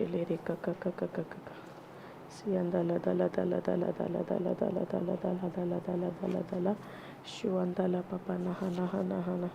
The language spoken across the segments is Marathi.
Lere kaka kaka kaka. Siandala dala dala dala dala dala dala dala dala dala dala dala dala. Shuandala papa naha naha naha naha.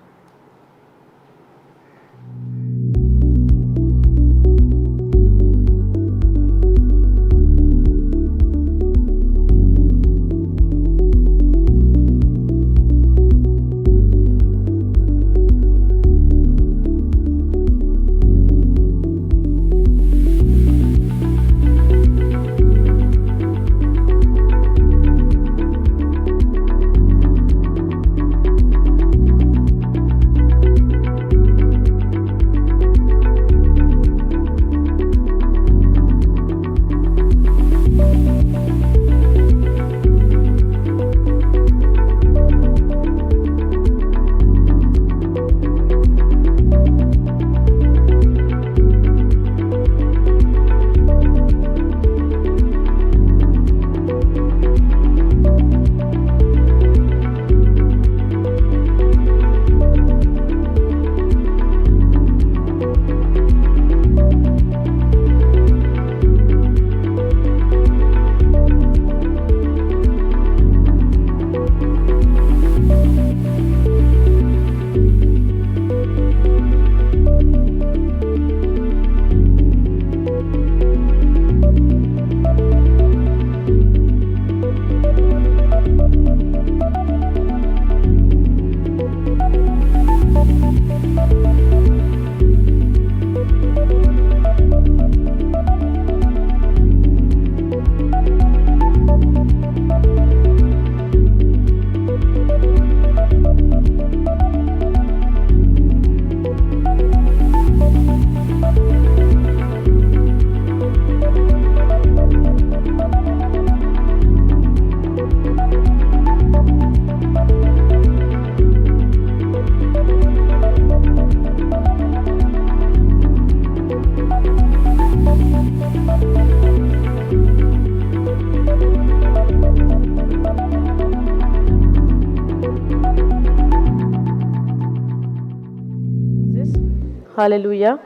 Hallelujah.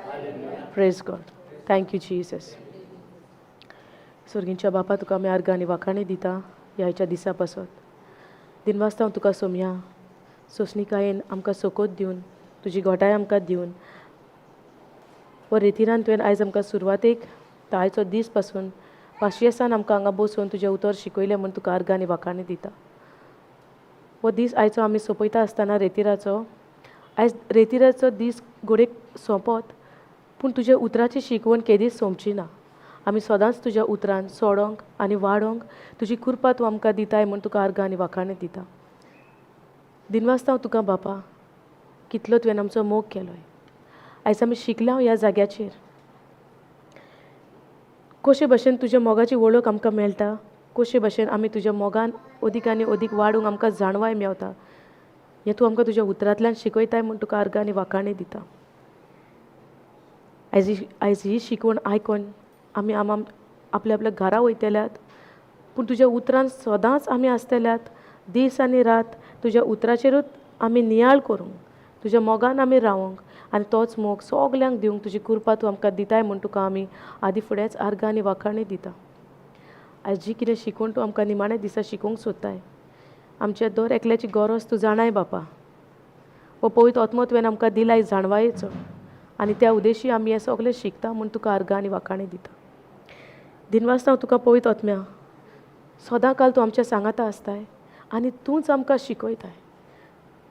Praise God. Thank you, Jesus. स्वर्गींच्या बापा तुका आमी आर्गां आनी वाखाणी दिता ह्याच्या दिसा पासत दिनवासता हांव तुका सोमया सोंसणिकायेन आमकां सोकोत दिवन तुजी घोटाय आमकां दिवन वो रितीरान तुवें आयज आमकां सुरवातेक तो आयचो दीस पासून पाशयेसान आमकां हांगा बसोवन तुजें उतर शिकयलें म्हूण तुका आर्गां आनी वाखाणी दिता वो दीस आयचो आमी सोंपयता आसतना रेतीराचो आयज रेतीराचो दीस घोडेक सोंपत पूण तुज्या उतराची शिकवण केदीच सोंपची ना आमी सदांच तुज्या उतरान सोडोंक आनी वाडोंक तुजी कृपा तूं आमकां दिताय म्हूण तुका आर्गां आनी वाखाणी दिता दिनवासता हांव तुका बापा कितलो तुवें आमचो मोग केलोय आयज आमी शिकल्या ह्या जाग्याचेर कशे भशेन तुज्या मोगाची वळख आमकां मेळटा कशे भशेन आमी तुज्या मोगान अदीक आनी अदीक वाडूंक आमकां जाणवाय मेवता हें तूं आमकां तुज्या उतरांतल्यान शिकयताय म्हूण तुका आर्गां आनी वाखाणी दिता आयज ही शिकवण आयकोन आमी आपल्या आपल्या घरा वयतल्यात पूण तुज्या उतरान सदांच आमी आसतल्यात दीस आनी रात तुज्या उतराचेरूच आमी नियाळ करूंक तुज्या मोगान आमी रावंक आनी तोच मोग सगल्यांक दिवंक तुजी कृपा तूं आमकां दिताय म्हूण तुका आमी आदी फुडेंच आर्गां आनी वाखाणी दिता आयज जी कितें शिकवण तूं आमकां निमाणे दिसा शिकोवंक सोदताय आमच्या दर एकल्याची गरज तूं जाणाय बापा वो पवित्र आत्मो तुवें आमकां दिलाय जाणवायेचो आनी त्या उद्देशी आमी हें सगलें शिकता म्हूण तुका आर्गां आनी वाखाणी दिता दिनवासता हांव तुका पवित्र आत्म्या सदां काल तूं आमच्या सांगाता आसताय आनी तूंच आमकां शिकयताय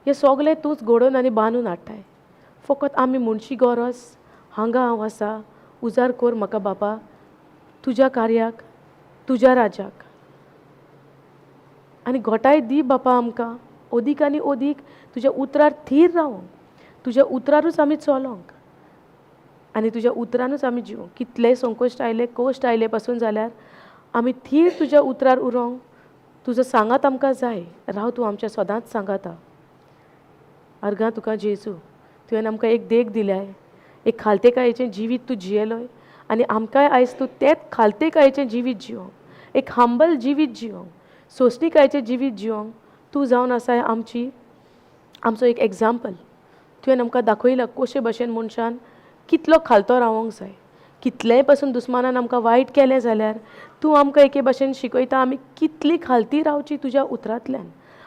हें सगलें तूंच घडोवन आनी बांदून हाडटाय फकत आमी म्हणची गरज हांगा हांव आसा उजार कोर म्हाका बापा तुज्या कार्याक तुज्या राजाक आनी घोटाय दी बापा आमकां अदीक आनी अदीक तुज्या उतरार थीर रावंक तुज्या उतरारूच आमी चलोंक आनी तुज्या उतरानूच आमी जिवंक कितलेय संकश्ट आयले कश्ट आयले पासून जाल्यार आमी थीर तुज्या उतरार उरोंक तुजो सांगात आमकां जाय राव तूं आमच्या सदांच सांगाता आर्गां तुका जेजू तुवें आमकां एक देख दिल्याय एक खालतेकायेचें जिवीत तूं जियेलोय आनी आमकांय आयज तूं तेंच खालतेकायेचें जिवीत जिवंक एक हंबल जिवीत जिवंक सोंसणिकायेचें जिवीत जिवंक तूं जावन आसाय आमचो एक एग्जाम्पल तुवें आमकां दाखयला कशे भशेन मनशान कितलो खालतो रावंक जाय कितलेय पासून दुस्मानान आमकां वायट केलें जाल्यार तूं आमकां एके भाशेन शिकयता आमी कितली खालती रावची तुज्या उतरांतल्यान.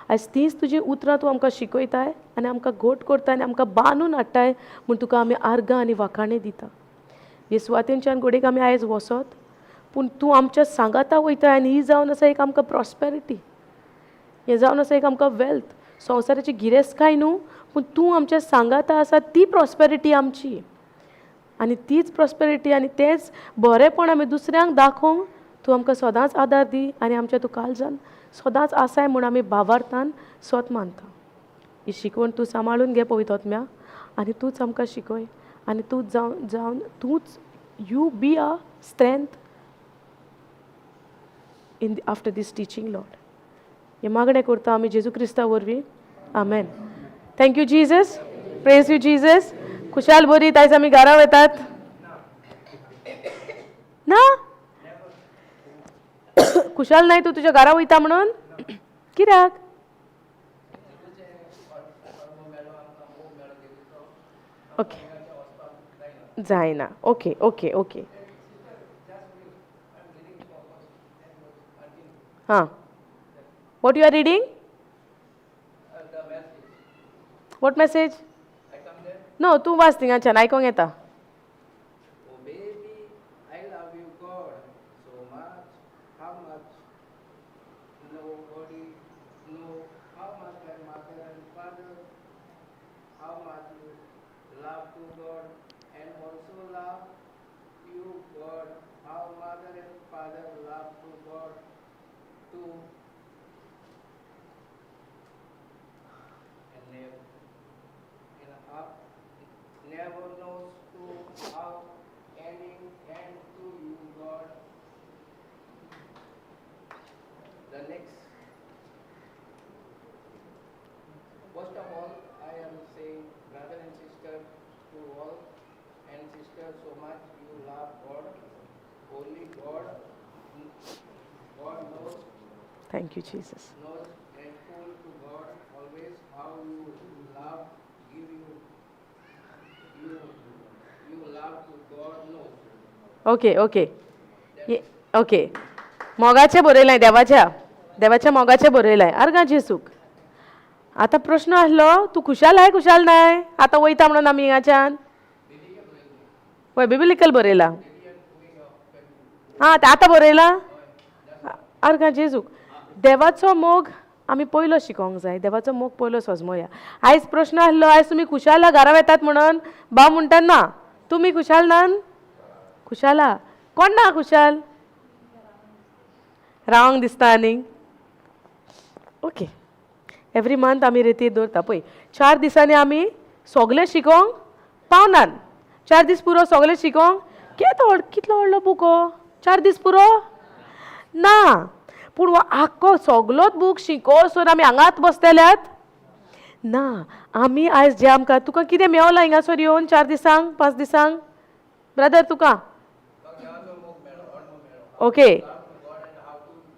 आयज तीच तुजी उतरां तूं आमकां शिकयताय आनी आमकां घोट करताय आनी आमकां बांदून हाडटाय म्हूण तुका आमी आर्गां आनी वाखाणें दिता. हे सुवातेंच्यान घोडेक आमी आयज वसत पूण तूं आमच्या सांगाता वयताय आनी ही जावन आसा एक आमकां प्रॉस्पेरिटी, हें जावन आसा एक आमकां वेल्थ. संवसाराची गिरेस्तकाय न्हू पूण तूं आमच्या सांगाता आसा ती प्रॉस्पेरिटी आमची आनी तीच प्रॉस्पेरिटी आनी तेंच बरेंपण आमी दुसऱ्यांक दाखोवंक तूं आमकां सदांच आदार दी आनी आमच्या तूं काळजान सदांच आसाय म्हूण आमी भावार्थान स्वत मानता. ही शिकवण तूं सांबाळून घे पवित्रात्म्या आनी तूंच आमकां शिकय आनी तूंच जावन तूंच you be a strength in after this teaching lord. हे मागणें करता आमी जेजू क्रिस्ता वरवीं. Amen. Thank you Jesus. Praise you Jesus. खुशाल बरी आयज आमी घरा वतात ना. खुशाल नाही तू तुझ्या घरा वयता म्हणून कित्याक? ओके जायना. ओके ओके ओके हां. What you are reading? What message? No तूं वाच थिंगाच्यान आयकोंक येता. Never knows to how ending and to you, God. The next, first of all, I am saying, brother and sister, to all and sisters, so much you love God, only God. God knows. Thank you, Jesus. Knows grateful to God always how you love, give you. You love to God knows. Okay okay okay. मोगाचें बरयलां देवाच्या मोगाचें बरयलां आर्गां जेसूक. आतां प्रश्न आसलो तूं खुशाल आय खुशाल नाय आतां वयता म्हणून आमी हिंगाच्यान पळय बिबिलिकल बरयलां. हां तें आतां बरयलां आर्गां जेसूक. देवाचो मोग आमी पयलो शिकोंक जाय. देवाचो मोग पयलो सजमोया. आयज प्रश्न आसलो आयज तुमी खुशाल घरा येतात म्हणून भाव म्हणटा ना तुमी खुशाल नान. खुशाला कोण ना खुशाल रावंक दिसता न्ही. ओके एवरी मंथ आमी रेतीर दवरता पळय 4 दिसांनी आमी सगळें शिकोंक पावनान. 4 दीस पुरो सगळें शिकोंक कितलो व्हडलो बुको 4 दीस पुरो ना. पूण हो आख्खो सगळोच बूक शिकोसर आमी हांगाच बसतल्यात ना. आमी आयज जे आमकां तुका कितें मेवलां हिंगासर येवन 4 दिसांक 5 दिसांक ब्रदर तुका okay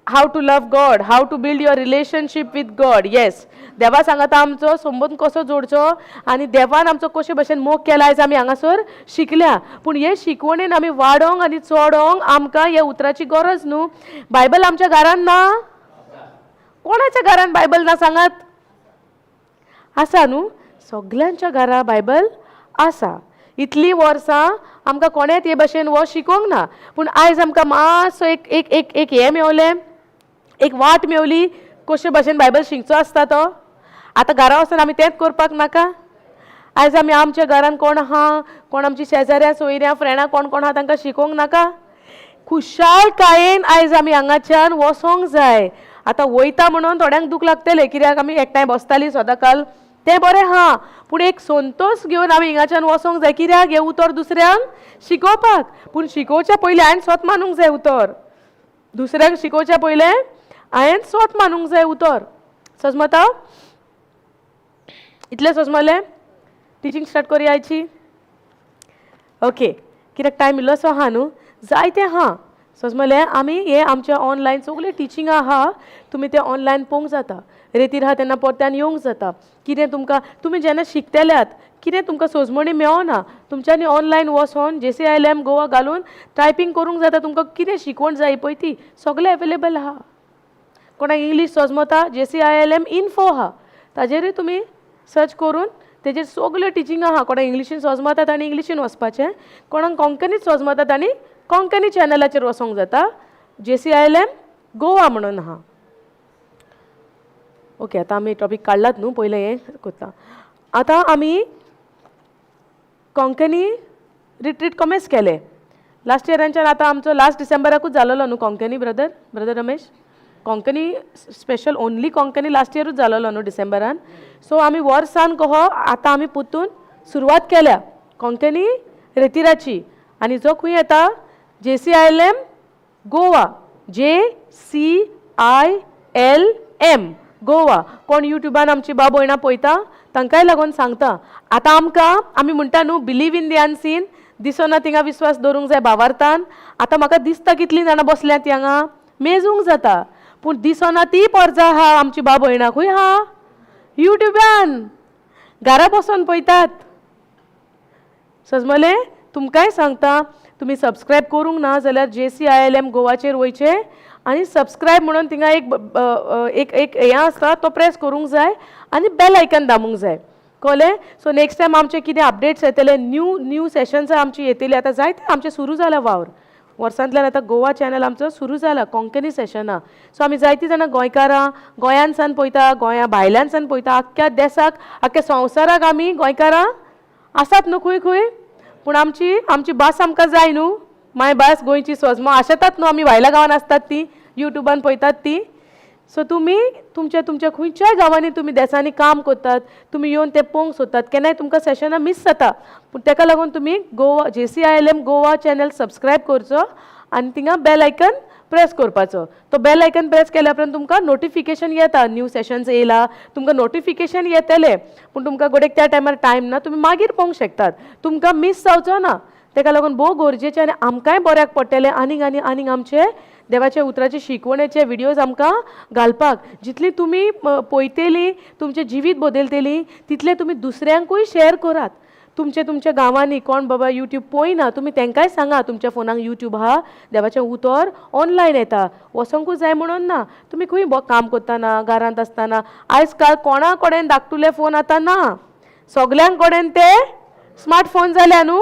how to love God, how to build your relationship with God. Yes देवा सांगता आमचो संबंद कसो जोडचो आनी देवान आमचो कशे भशेन मोग केला आयज आमी हांगासर शिकल्या. पूण हे शिकवणेन आमी वाडोंक आनी चोडोंक आमकां हे उतराची गरज न्हू. बायबल आमच्या घरान ना. कोणाच्या घरान बायबल ना सांगात. आसा न्हू. सगळ्यांच्या घरा बायबल आसा. इतली वर्सां आमकां कोणेच हे भशेन हो शिकोवंक ना. पूण आयज आमकां मातसो एक एक एक एक हें मेवलें एक वाट मेवली कशे भशेन बायबल शिकचो आसता तो. आतां घरा वचून आमी तेंच करपाक नाका. आयज आमी आमच्या घरान कोण आहा कोण आमची शेजाऱ्या सोयऱ्या फ्रेंडां कोण कोण आहा तांकां शिकोवंक नाका. खुशालकायेन आयज आमी हांगाच्यान वसोंक जाय. आतां वयता म्हणून थोड्यांक दूख लागतलें कित्याक आमी एकठांय बसतालीं सदांकाल तें बरें हा. पूण एक संतोश घेवन आमी हिंगाच्यान वसोंक जाय. कित्याक हें उतर दुसऱ्यांक शिकोवपाक. पूण शिकोवच्या पयलीं हांवें स्वत मानूंक जाय उतर. दुसऱ्यांक शिकोवच्या पयलें हांवें स्वत मानूंक जाय उतर. सजमता इतलें सजमलें. टिचींग स्टार्ट करुया आयची. ओके कित्याक टायम इल्लोसो आहा न्हू. जायतें आहा सजमलें. आमी हे आमच्या ऑनलायन सगळें टिचिंगां आहा तुमी तें ऑनलायन पळोवंक जाता. रेतीर आहा तेन्ना परत्यान येवंक जाता. कितें तुमकां तुमी जेन्ना शिकतल्यात कितें तुमकां सोजमणी मेळना तुमच्यांनी ऑनलायन वचोन JCILM गोवा घालून टायपींग करूंक जाता तुमकां कितें शिकवण जाय पळय ती सगळें अवेलेबल आहा कोणाक इंग्लीश सजमता JCILM इन्फो आहा ताजेरूय तुमी सर्च करून तेजेर सगल्यो टिचींग आहा कोणाक इंग्लिशीन सजमता तांणी इंग्लिशीन वचपाचें कोणाक कोंकणीत सजमता तांणी कोंकणी चॅनलाचेर वचोंक जाता JCILM गोवा म्हणून आहा ओके आतां आमी टॉपीक काडलात न्हू पयलें हें कोत्ता आतां आमी कोंकणी रिट्रीट कमेस केले लास्ट इयरांच्यान आतां आमचो लास्ट डिसेंबराकूच जालोलो न्हू Konkani brother Ramesh Konkani special only Konkani last इयरूच जालोलो न्हू डिसेंबरान सो आमी वर्सान कहो आतां आमी पुतून सुरवात केल्या कोंकणी रेतिराची आनी जो खंय येता JCILM गोवा JCILM गोवा कोण युट्यूबान आमची बाब भयणां पळयता तांकांय लागून सांगता आतां आमकां आमी म्हणटा न्हू बिलीव इन दी अनसीन दिसना थिंगा विश्वास दवरूंक जाय भावार्थान आतां म्हाका दिसता कितलीं जाणां बसल्यात हांगा मेजूंक जाता पूण दिसना ती पर्जा आहा आमची बाब भयणां खंय आहा युट्यूबान घरा बसून पळयतात समजलें तुमकांय सांगता तुमी सबस्क्रायब करूंक ना जाल्यार JCILM गोवाचेर वयचें आनी सबस्क्रायब म्हणून थिंगा एक हें आसता तो प्रेस करूंक जाय आनी बेल आयकन दामूंक जाय कळ्ळें सो नेक्स्ट टायम आमचे कितें अपडेट्स येतले न्यू सेशन्स आमची येतली आतां जायते आमचे सुरू जाला वावर वर्सांतल्यान आतां गोवा चॅनल आमचो सुरू जाला कोंकणी सेशनां सो आमी जायतीं जाणां गोंयकारां गोंयान सान पळयता गोंया भायल्यान सान पळयता आख्ख्या देशाक आख्ख्या संवसाराक आमी गोंयकारां आसात न्हू खंय खंय पूण आमची भास आमकां जाय न्हू मायभास गोंयची सोजमो आशेतात न्हू आमी भायल्या गांवांन आसतात ती युट्यूबान पळयतात ती सो तुमी तुमच्या खंयच्याय गांवांनी तुमी देसांनी काम करतात तुमी येवन तें पळोवंक सोदतात केन्नाय तुमकां सेशनां मिस जाता पूण ताका लागून तुमी Goa JCILM Goa channel subscribe करचो आनी थिंगा बेल आयकन प्रेस करपाचो तो बेल आयकन प्रेस केल्या उपरांत तुमकां नोटिफिकेशन येता न्यू सेशन्स येयला तुमकां नोटिफिकेशन येतले पूण तुमकां गोडेक त्या टायमार टायम ना तुमी मागीर पळोवंक शकतात तुमकां मिस जावचो ना ताका लागून भोव गरजेचें आनी आमकांय बऱ्याक पडटलें आनीक आमचे देवाचे उतराचे शिकवणेचे व्हिडियोज आमकां घालपाक जितली तुमी पळयतलीं तुमचें जिवीत बदलतलीं तितले तुमी दुसऱ्यांकूय शेअर करात तुमच्या गांवांनी कोण बाबा यूट्यूब पळयना तुमी तांकांय सांगा तुमच्या फोनाक यूट्यूब आहा देवाचें उतर ऑनलायन येता वचोंकूच जाय म्हणून ना तुमी खंय काम करतना घरांत आसतना आयज काल कोणा कडेन धाकटुले फोन आतां ना सगल्यांक कडेन ते स्मार्टफोन जाल्या न्हू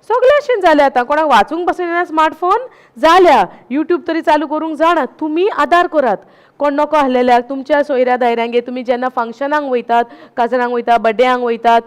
सगळ्याशीं जाल्या आतां कोणाक वाचूंक पासून येना स्मार्टफोन जाल्या यूट्यूब तरी चालू करूंक जाणा तुमी आदार करात कोण नको आसलेल्याक तुमच्या सोयऱ्या दायऱ्यांगेर तुमी जेन्ना फंक्शनांक वयतात काजरांक वयतात बड्डेयांक वयतात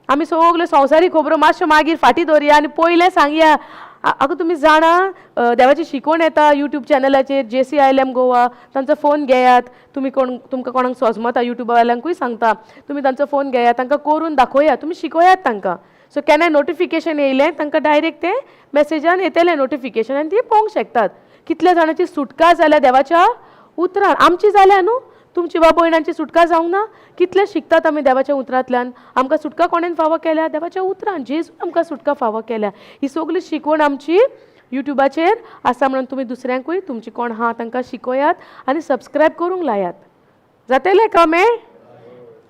आमी सगल्यो संवसारीक खबरो मातश्यो मागीर फाटीं दवरया आनी पयलें सांगया आगो तुमी जाणा देवाची शिकवण येता यूट्यूब चॅनलाचेर JCILM गोवा तांचो फोन घेयात तुमी तुमकां कोणाक सजमता यूट्यूबावाल्यांकूय सांगता तुमी तांचो फोन घेयात तांकां करून दाखोयात तुमी शिकयात तांकां सो केन्नाय नोटिफिकेशन येयलें तांकां डायरेक्ट तें मॅसेजान येतलें नोटिफिकेशन आनी ती पळोवंक शकतात कितल्या जाणांची सुटका जाल्या देवाच्या उतरान आमची जाल्या न्हू तुमची बाब भयणांची सुटका जावंक ना कितले शिकतात आमी देवाच्या उतरांतल्यान आमकां सुटका कोणेन फावो केल्या देवाच्या उतरान जेजून आमकां सुटका फावो केल्या ही सगळी शिकवण आमची युट्यूबाचेर आसा म्हणून तुमी दुसऱ्यांकूय तुमची कोण आहा तांकां शिकयात आनी सबस्क्रायब करूंक लायात जातलें कामे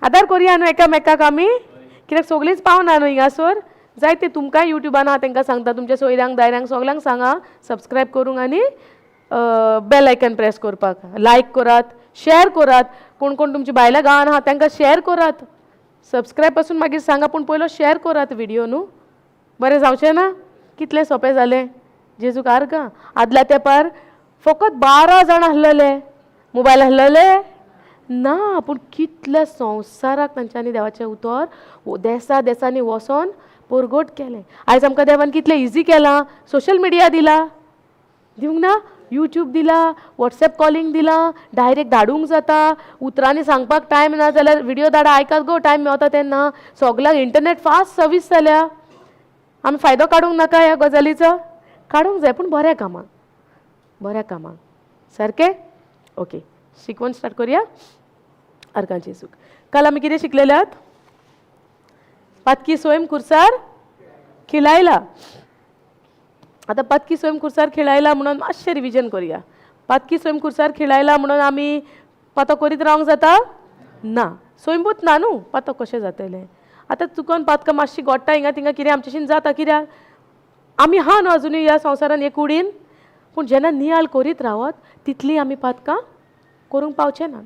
आदार करया न्हू एकामेकाक आमी कित्याक सगळींच पावना न्हू हिंगासर जाय ते तुमकांय युट्यूबान आहा तांकां सांगता तुमच्या सोयऱ्यांक दायऱ्यांक सगल्यांक सांगा सबस्क्रायब करूंक आनी बेल आयकन प्रेस करपाक लायक करात शेअर करात कोण कोण तुमची भायल्या गांवांन आहा तांकां शेअर करात सबस्क्रायब पासून मागीर सांगा पूण पयलो शेअर करात व्हिडिओ न्हू बरें जावचें ना कितलें सोंपें जालें जेजूक आर्गां आदल्या तेंपार फकत 12 जाण आसलेले मोबायल आसलेले ना पूण कितल्या संवसाराक तांच्यांनी देवाचें उतर देसांनी वचोन परगट केलें आयज आमकां देवान कितलें इजी केलां सोशल मिडिया दिला दिवंक ना यूट्यूब दिला वॉट्सॅप कॉलिंग दिला डायरेक्ट धाडूंक जाता उतरांनी सांगपाक टायम ना जाल्यार व्हिडिओ धाडा आयकात गो टायम मेवता तेन्ना सगळ्यांक इंटरनेट फास्ट सर्वीस जाल्या आमी फायदो काडूंक नाका ह्या गजालीचो काडूंक जाय पूण बऱ्या कामाक सारकें ओके शिकवण स्टार्ट करुया अर्कांची सुख काल आमी कितें शिकलेले आहात पातकी स्वयं कुर्सार खिलायला आतां पातकी स्वयं कुर्सार खिळायला म्हणून मातशें रिविजन करुया पातकी स्वयं कुर्सार खिळायला म्हणून आमी पातो करीत रावंक जाता ना स्वयंभूत ना न्हू पातो कशें जातलें आतां चुकोन पातका मातशी गोडटा हिंगा थिंगा कितें आमचेशीन जाता कित्याक आमी हा न्हू अजुनूय ह्या संवसारान हे कुडीन पूण जेन्ना नियाळ करीत रावत तितली आमी पातकां करूंक पावचे ना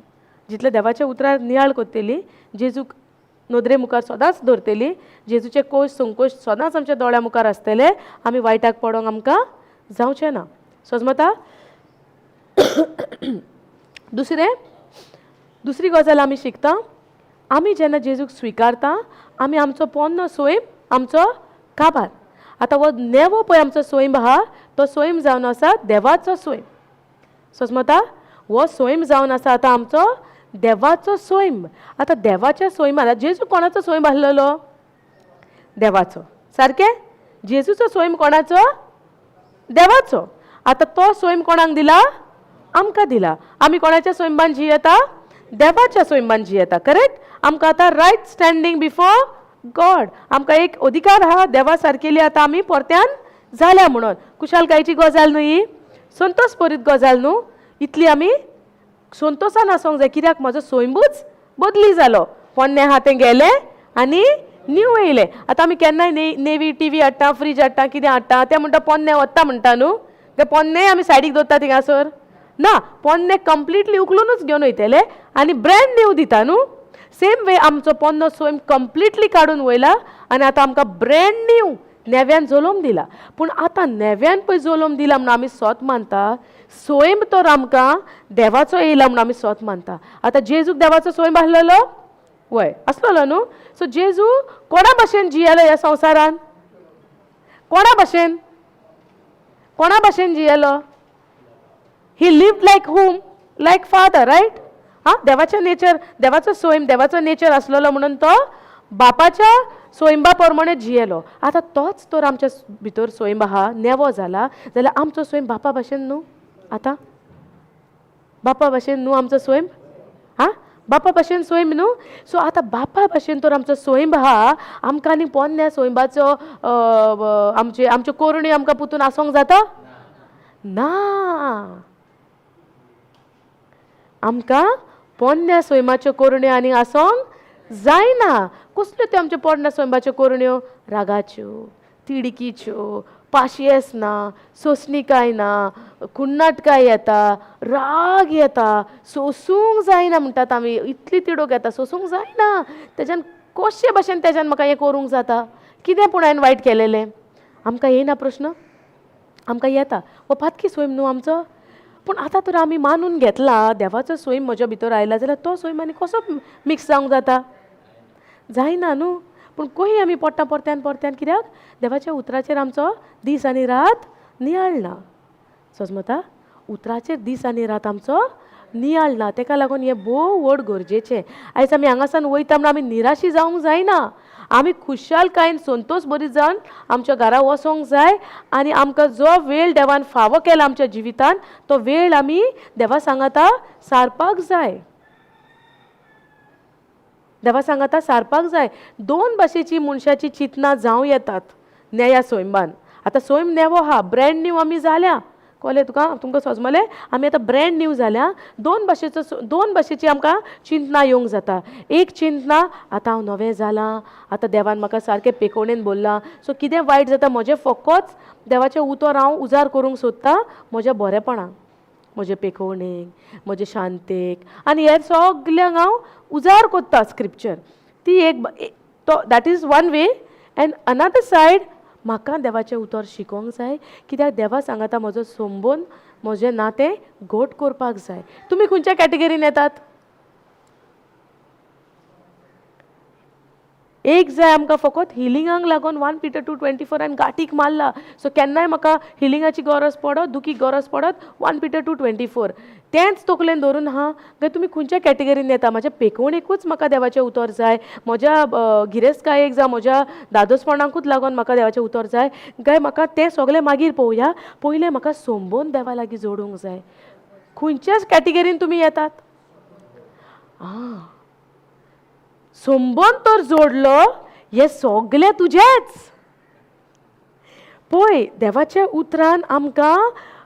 जितले देवाच्या उतरार नियाळ करतली जेजूक नदरे मुखार सदांच धरतली जेजूचे कोश संकोश सदांच आमच्या दोळ्या मुखार आसतले आमी वायटाक पडोंक आमकां जावचें ना समजता दुसरी गजाल आमी शिकता आमी जेन्ना जेजूक स्विकारता आमी आमचो पोन्नो स्वयं आमचो काबार आतां हो नेवो पळय आमचो स्वयं आहा तो स्वयं जावन आसा देवाचो स्वयं समजता हो स्वयं जावन आसा आतां आमचो देवाचो स्वयं आतां देवाच्या स्वयंमान जेजू कोणाचो स्वयं आसलेलो देवाचो सारकें जेजूचो स्वयं कोणाचो देवाचो आतां तो स्वयं कोणाक दिला आमकां दिला आमी कोणाच्या स्वयंबान जियेता देवाच्या स्वयंबान जियेता करेक्ट आमकां आतां रायट स्टँडींग बिफोर गॉड आमकां एक अधिकार आहा देवा सारकेली आतां आमी परत्यान जाल्या म्हणून कुशालकायेची गजाल न्हू ही संतोश भरीत गजाल न्हू इतली आमी संतोशान आसूंक जाय कित्याक म्हजो स्वयंबूच बदली जालो पोन्ने आहा तें गेलें आनी न्यू येयलें आतां आमी केन्नाय नेवी टीव्ही हाडटा फ्रीज हाडटा कितें हाडटा तें म्हणटा पोन्ने वता म्हणटा न्हू ते पोन्ने आमी सायडीक दवरता थिंगासर ना पोन्ने कंप्लिटली उखलूनच घेवन वयतले आनी ब्रँड न्यू दिता न्हू सेम वे आमचो पोन्नो स्वयं कंप्लिटली काडून वयला आनी आतां आमकां ब्रँड न्यू नेव्यान जोलोम दिला पूण आतां नेव्यान पळय जोलोम दिला म्हणून आमी सोत मानता स्वयं तर आमकां देवाचो येयला म्हणून आमी सोत मानता आतां जेजूक देवाचो स्वयं आसलेलो वय आसलेलो न्हू सो जेजू कोणा भाशेन जियेलो ह्या संवसारान कोणा भाशेन जियेलो he lived like whom like father right हां देवाचें नेचर देवाचो स्वयं देवाचो नेचर आसलेलो म्हणून तो बापाच्या स्वयंबा प्रमाणे जियेलो आतां तोच तर आमच्या भितर स्वयं आहा नेवो जाला जाल्यार आमचो स्वयं बापा भाशेन न्हू आतां बापा भाशेन न्हू आमचो स्वयं हां बापा भाशेन स्वयं न्हू सो आतां बापा भाशेन तर आमचो स्वयं आहा आमकां आनी पोन्न्या स्वयंबाचो आमच्यो कोरण्यो आमकां पुतून आसोंक जाता ना आमकां पोन्न्या स्वयंबाच्यो कोरण्यो आनी आसोंक जायना कसल्यो त्यो आमच्यो पोन्न्या स्वयंबाच्यो कोरण्यो रागाच्यो तिडकीच्यो पाशयेस ना सोंसणीकाय ना कुन्नाटकाय येता राग येता सोसूंक जायना म्हणटात आमी इतली तिडोक येता सोसूंक जायना तेज्यान कशे भाशेन तेज्यान म्हाका हें करूंक जाता कितें पूण हांवें वायट केलेलें आमकां येयना प्रश्न आमकां येता हो पातकी स्वयं न्हू आमचो पूण आतां तर आमी मानून घेतला देवाचो स्वयं म्हज्या भितर आयला जाल्यार तो स्वयं आनी कसो मिक्स जावंक जाता जायना न्हू पूण खंय आमी पडटा परत्यान कित्याक देवाच्या उतराचेर आमचो दीस आनी रात नियाळ ना समजता उतराचेर दीस आनी रात आमचो नियाळ ना तेका लागून हें भोव व्हड गरजेचें आयज आमी हांगासान वयता म्हणून आमी निराशी जावंक जायना आमी खुशालकायेन संतोश बरी जावन आमच्या घरा वचोंक जाय आनी आमकां जो वेळ देवान फावो केला आमच्या जिवितान तो वेळ आमी देवा सांगाता सारपाक जाय देवा सांगाता सारपाक जाय दोन भाशेची मनशाची चिंतना जावं येतात न्याया स्वयंबान आतां स्वयं नेवो आहा ब्रँड न्यू आमी जाल्या कळ्ळें तुमकां समजलें आमी आतां ब्रँड न्यू जाल्या दोन भाशेची आमकां चिंतना येवंक जाता एक चिंतना आतां हांव नवें जालां आतां देवान म्हाका सारकें पेकोवणेन बोल्लां सो कितें वायट जाता म्हजें फकत देवाचें उतर हांव उजार करूंक सोदतां म्हज्या बरेपणाक म्हजे पेकोवणेक म्हजे शांतेक आनी हेर सगल्यांक हांव उजार कोत्ता स्क्रिप्चर ती एक that is one way and another said म्हाका देवाचें उतर शिकोवंक जाय कित्याक देवा सांगाता म्हजो संबोन म्हजें नातें घोट करपाक जाय तुमी खंयच्या कॅटेगरीन येतात एक जाय आमकां फकत हिलिंगाक लागून 1 Peter 2:24 हांवें गाठीक मारला सो केन्नाय म्हाका हिलिंगाची गरज पडत दुखीक गरज पडत 1 Peter 2:24 तेंच तकलेन धरून हा काय तुमी खंयच्या कॅटेगरीन येता म्हाज्या पेकोवणेकूच म्हाका देवाचें उतर जाय म्हज्या गिरेस्तकायेक जावं म्हज्या दादोसपणाकूच लागून म्हाका देवाचें उतर जाय काय म्हाका तें सगळें मागीर पळोवया पयलें म्हाका संबोन देवा लागीं जोडूंक जाय खंयच्याच कॅटेगरीन तुमी येतात संबंध तर जोडलो हे सगळे तुझेच पळय देवाच्या उतरान आमकां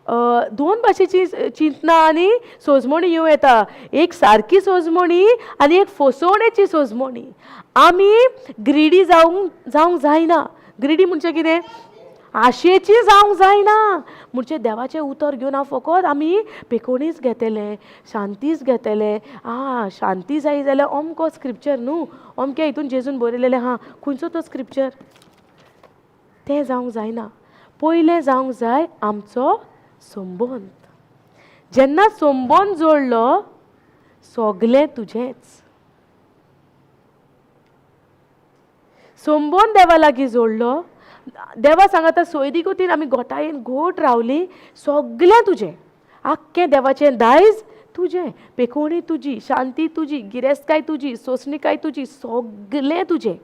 दोन भाशेची चिंतना आनी सोजमणी येवं येता. एक सारकी सोजमणी आनी एक फसवणेची सोजमणी. आमी ग्रिडी जावंक जायना. ग्रिडी म्हणजे कितें? आशेची जावंक जायना. म्हणजे देवाचें उतर घेवन हांव फकत आमी पेकोणीच घेतले, शांतीच घेतले. शांती जाय जाल्यार अमको स्क्रिप्चर न्हू, अमके हितून जेजून बरयलेलें खंयचो तो स्क्रिप्चर? तें जावंक जायना. पयलें जावंक जाय आमचो संबंद. जेन्ना संबंद जोडलो सगलें तुजेंच. संबंद देवा लागीं जोडलो. देवा सांगता सोयरी कोतीन आमी गोठायेन घोट रावली सगलें तुजें. आख्खें देवाचें दायज तुजें. पेकोवणी तुजी, शांती तुजी, गिरेस्तकाय तुजी, सोंसणीकाय तुजी, सगलें तुजें.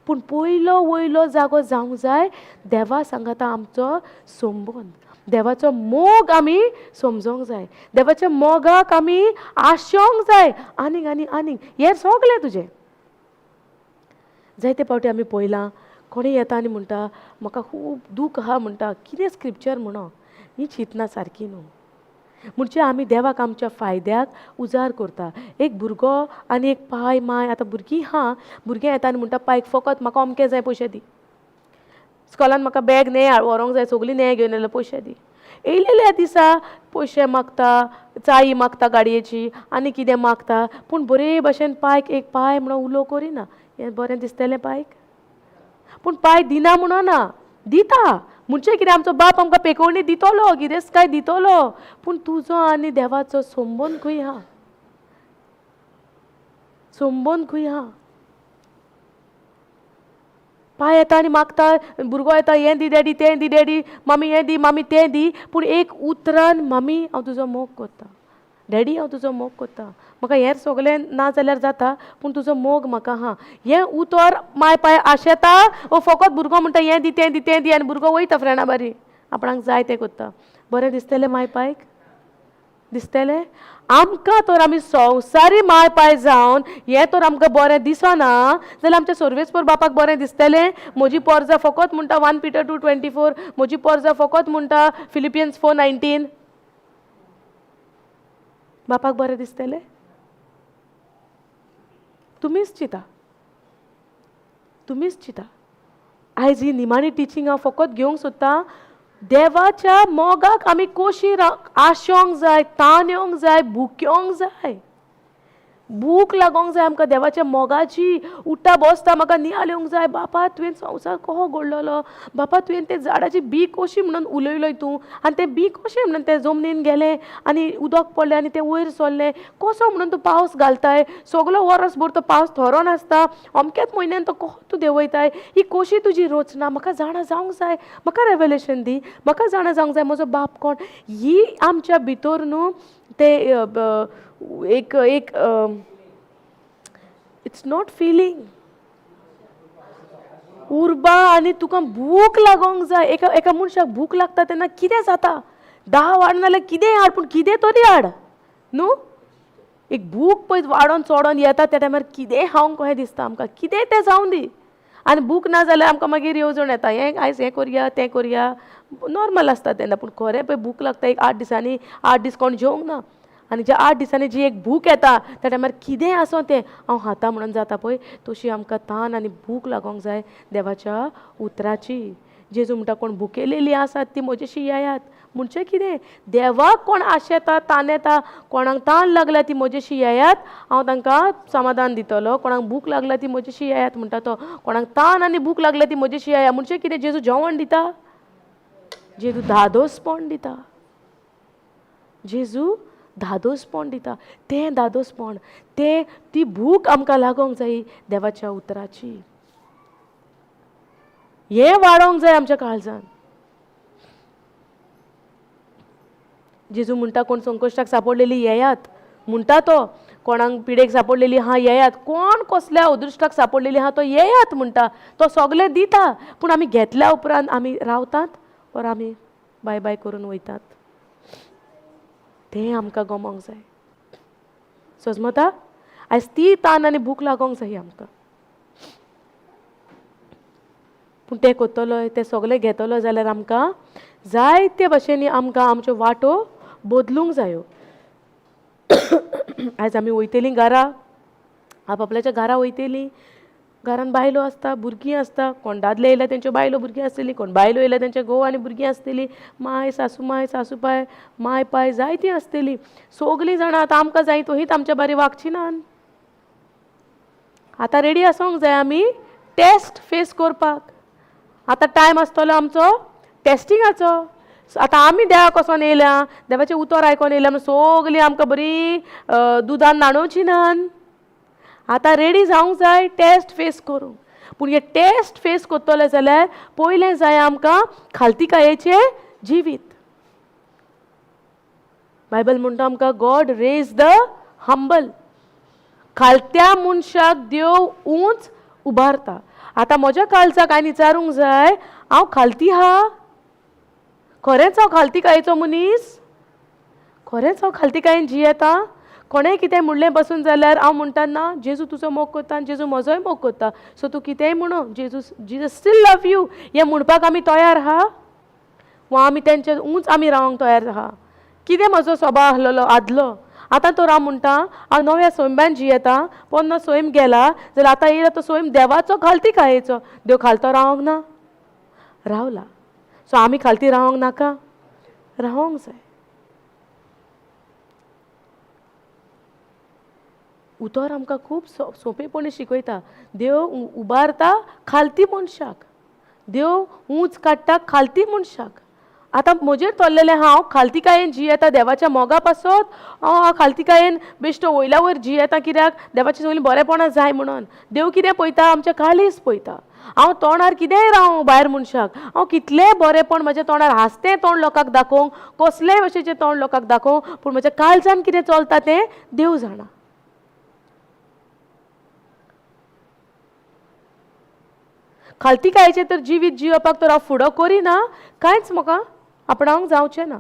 पूण पयलो वयलो जागो जावंक जाय देवा सांगता आमचो संबंद. देवाचो मोग आमी समजोंक जाय. देवाच्या मोगाक आमी आशोंक जाय. आनीक आनीक आनीक हें सगलें तुजें. जायते फावटी आमी पळयलां कोणीय येता आनी म्हणटा म्हाका खूब दूख आहा म्हणटा. कितें स्क्रिप्चर म्हणो? ही चिंतना सारकी न्हू. म्हणजे आमी देवाक आमच्या फायद्याक उजार करता. एक भुरगो आनी एक पाय माय, आतां भुरगीं भुरगें येता आनी म्हणटा पायक फकत म्हाका अमकें जाय पयशे दी. स्कॉलान म्हाका बॅग न्हय व्हरोंक जाय, सगलीं न्हय घेवन येयले पयशे दी. येयलेल्या दिसा पयशे मागता, चाई मागता गाडयेची आनी कितें मागता. पूण बरे भशेन पायक एक पाय म्हणून उलो करिना. हें बरें दिसतलें पायक? पूण पाय दिना म्हणो ना, दिता. म्हणजे कितें? आमचो बाप आमकां पेकोवणी दितलो, गिरेस्तकाय दितलो. पूण तुजो आनी देवाचो संबंद खंय आहा? संबंद खंय आहा? पाय येता आनी मागता, भुरगो येता हें दी डॅडी, तें दी डॅडी, मामी हें दी, मामी तें दी. पूण एक उतरान मामी हांव तुजो मोग करता, डॅडी हांव तुजो मोग करता, म्हाका हें सगलें ना जाल्यार जाता पूण तुजो मोग म्हाका आहा. हें उतर माय पाय आशेता वो फकत भुरगो म्हणटा हें दी तें दी तें दी आनी भुरगो वयता फ्रेंडा बारी आपणाक जाय तें करता. बरें दिसतलें माय पायक? दिसतलें? आमकां तर आमी संवसारी माय पाय जावन हें तर आमकां बरें दिसना जाल्यार आमच्या सर्वेस्पर बापाक बरें दिसतलें? म्हजी पोरजां फकत म्हणटा 1 Peter 2:24, म्हजी पोरजां फकत म्हणटा Philippians 4:19. बापाक बरें दिसतलें? तुमीच चिता, तुमीच चिता. आयज ही निमाणी टिचींग हांव फकत घेवंक सोदतां. देवाच्या मोगाक आमी कशी आशोंक जाय, तान येवंक जाय, भुक्योंक जाय. भूक लागोंक जाय आमकां देवाच्या मोगाची. उठ्ठा बसता म्हाका नियाळ येवंक जाय. बापा तुवें संवसार कहो घडललो? बापा तुवें तें झाडाची बी कशी म्हणून उलयलोय तूं आनी तें बी कशें म्हणून तें जमनीन गेलें आनी उदक पडलें आनी तें वयर सरलें. कसो म्हणून तूं पावस घालताय? सगलो वर्सभर तो पावस थरो नासता. अमकेच म्हयन्यान तो कहो तूं देंवयताय? ही कशी तुजी रचना? म्हाका जाणा जावंक जाय. म्हाका रेवलेशन दी. म्हाका जाणा जावंक जाय म्हजो बाप कोण. ही आमच्या भितर न्हू ते एक इट्स नॉट फिलींग. उर्बा आनी तुका भूक लागोंक जाय. एका मनशाक भूक लागता तेन्ना कितें जाता? 10 हाड नाल्यार कितेंय हाड, पूण कितें तरी हाड न्हू. एक भूक पळय वाडोन चोडोन येता त्या टायमार कितेंय खावंक कशें दिसता आमकां. कितेंय तें जावं दी. आनी भूक ना जाल्यार आमकां मागीर येवजण येता, हें आयज हें करया तें करया. नॉर्मल आसता तेन्ना. पूण खरें पळय भूक लागता एक 8 दिसांनी, 8 दीस कोण जेवंक ना. आनी ज्या 8 दिसांनी जी एक भूक येता त्या टायमार कितेंय आसूं तें हांव खाता म्हणून जाता पळय, तशी आमकां तान आनी भूक लागोंक जाय देवाच्या उतराची. जेजू म्हणटा कोण भुकेलेली आसात ती म्हजेशी येयात. म्हणजे कितें? देवाक कोण आशेता, तान येता, कोणाक तान लागल्या ती म्हजेशी येयात, हांव तांकां समाधान दितलो. कोणाक भूक लागल्या ती म्हजेशी येयात म्हणटा तो. कोणाक तान आनी भूक लागल्या ती म्हजेशी येया. म्हणजे कितें? जेजू जेवण दिता, जेजू धादोसपण दिता. जेजू धादोसपण दिता. तें धादोसपण, ती भूक आमकां लागोंक जायी देवाच्या उतराची. हें वाडोंक जाय आमच्या काळजान. जेजू म्हणटा कोण संकश्टाक सांपडलेली येयात म्हणटा तो. कोणाक पिडेक सांपडलेली हा येयात. कोण कसल्या अदृश्टाक सांपडलेली हा तो येयात म्हणटा. तो सगलें दिता. पूण आमी घेतल्या उपरांत आमी रावतात वर आमी बाय बाय करून वयतात. तें आमकां गमोंक जाय. समजता? आयज ती तान आनी भूक लागोंक जाय आमकां. पूण तें कोत्तलोय, तें सगलें घेतलो जाल्यार आमकां जायते भाशेनी आमकां आमच्यो वाटो बदलूंक जायो. आयज आमी वयतलीं घरा, आपआपल्याच्या घरा वयतलीं, घरान बायलो आसता, भुरगीं आसता, कोण दादले येयल्या तेंच्यो बायलो भुरगीं आसतलीं, कोण बायलो येयल्या तेंच्या घोव आनी भुरगीं आसतलीं, माय सासूपाय माय पाय जायतीं आसतलीं. सगलीं जाणां आतां आमकां जाय तोहीत आमच्या बारी वागची नान. आतां रेडी आसूंक जाय आमी टेस्ट फेस करपाक. आतां टायम आसतलो आमचो टेस्टिंगाचो. आतां आमी देवाक वचोन येयल्या, देवाचें उतर आयकोन येयल्या म्हण सगलीं आमकां बरी दुदान न्हाणोवची नान. आतां रेडी जावंक जाय टेस्ट फेस करूंक. पूण हे टेस्ट फेस करतले जाल्यार पयलें जाय आमकां खालतीकायेचें जिवीत. बायबल म्हणटा आमकां गॉड रेज द हंबल. खालत्या मनशाक देव उंच उबारता. आतां म्हज्या काळजाक हांवें विचारूंक जाय, हांव खालती हा? खरेंच हांव खालतीकायेचो मनीस? खरेंच हांव खालतीकायेन जियेता? कोणेंय कितें म्हणलें बसून जाल्यार हांव म्हणटा ना, जेजू तुजो मोग करता आनी जेजू म्हजोय मोग करता. सो तूं कितेंय म्हणो, जीजस स्टील लव यू हें म्हणपाक आमी तयार आहा? वा आमी तेंचे उंच आमी रावंक तयार आहा? कितें म्हजो स्वभाव आसलेलो आदलो, आतां तो हांव म्हणटा हांव नव्या सोयम्यान जियेता, पोन्नो सोयम गेला जाल्यार आतां येयला तो सोयम देवाचो खालतीकायेचो. देव खालतो रावंक ना? रावला. सो आमी खालती रावंक नाका? रावंक जाय. उतर आमकां खूब सोंपेपणी शिकयता. देव उबारता खालती मनशाक, देव उंच काडटा खालती मनशाक. आतां म्हजेर तोल्लेलें हांव खालतीकायेन जियेता देवाच्या मोगा पासत, हांव खालतीकायेन बेश्टो वयल्या वयर जियेता कित्याक देवाची सगलीं बरेपणां जाय म्हणून. देव कितें पळयता? आमच्या काळीज पळयता. हांव तोंडार कितेंय रावं भायर मनशाक, हांव कितलेंय बरेपण म्हज्या तोंडार हांसतें तोंड लोकांक दाखोवंक, कसलेय भशेचें तोंड लोकांक दाखोवंक, पूण म्हज्या काळजान कितें चलता तें देव जाणा. खालतीकायेचें तर जिवीत जियोवपाक तर हांव फुडो करिना, कांयच म्हाका आपणावंक जावचें ना.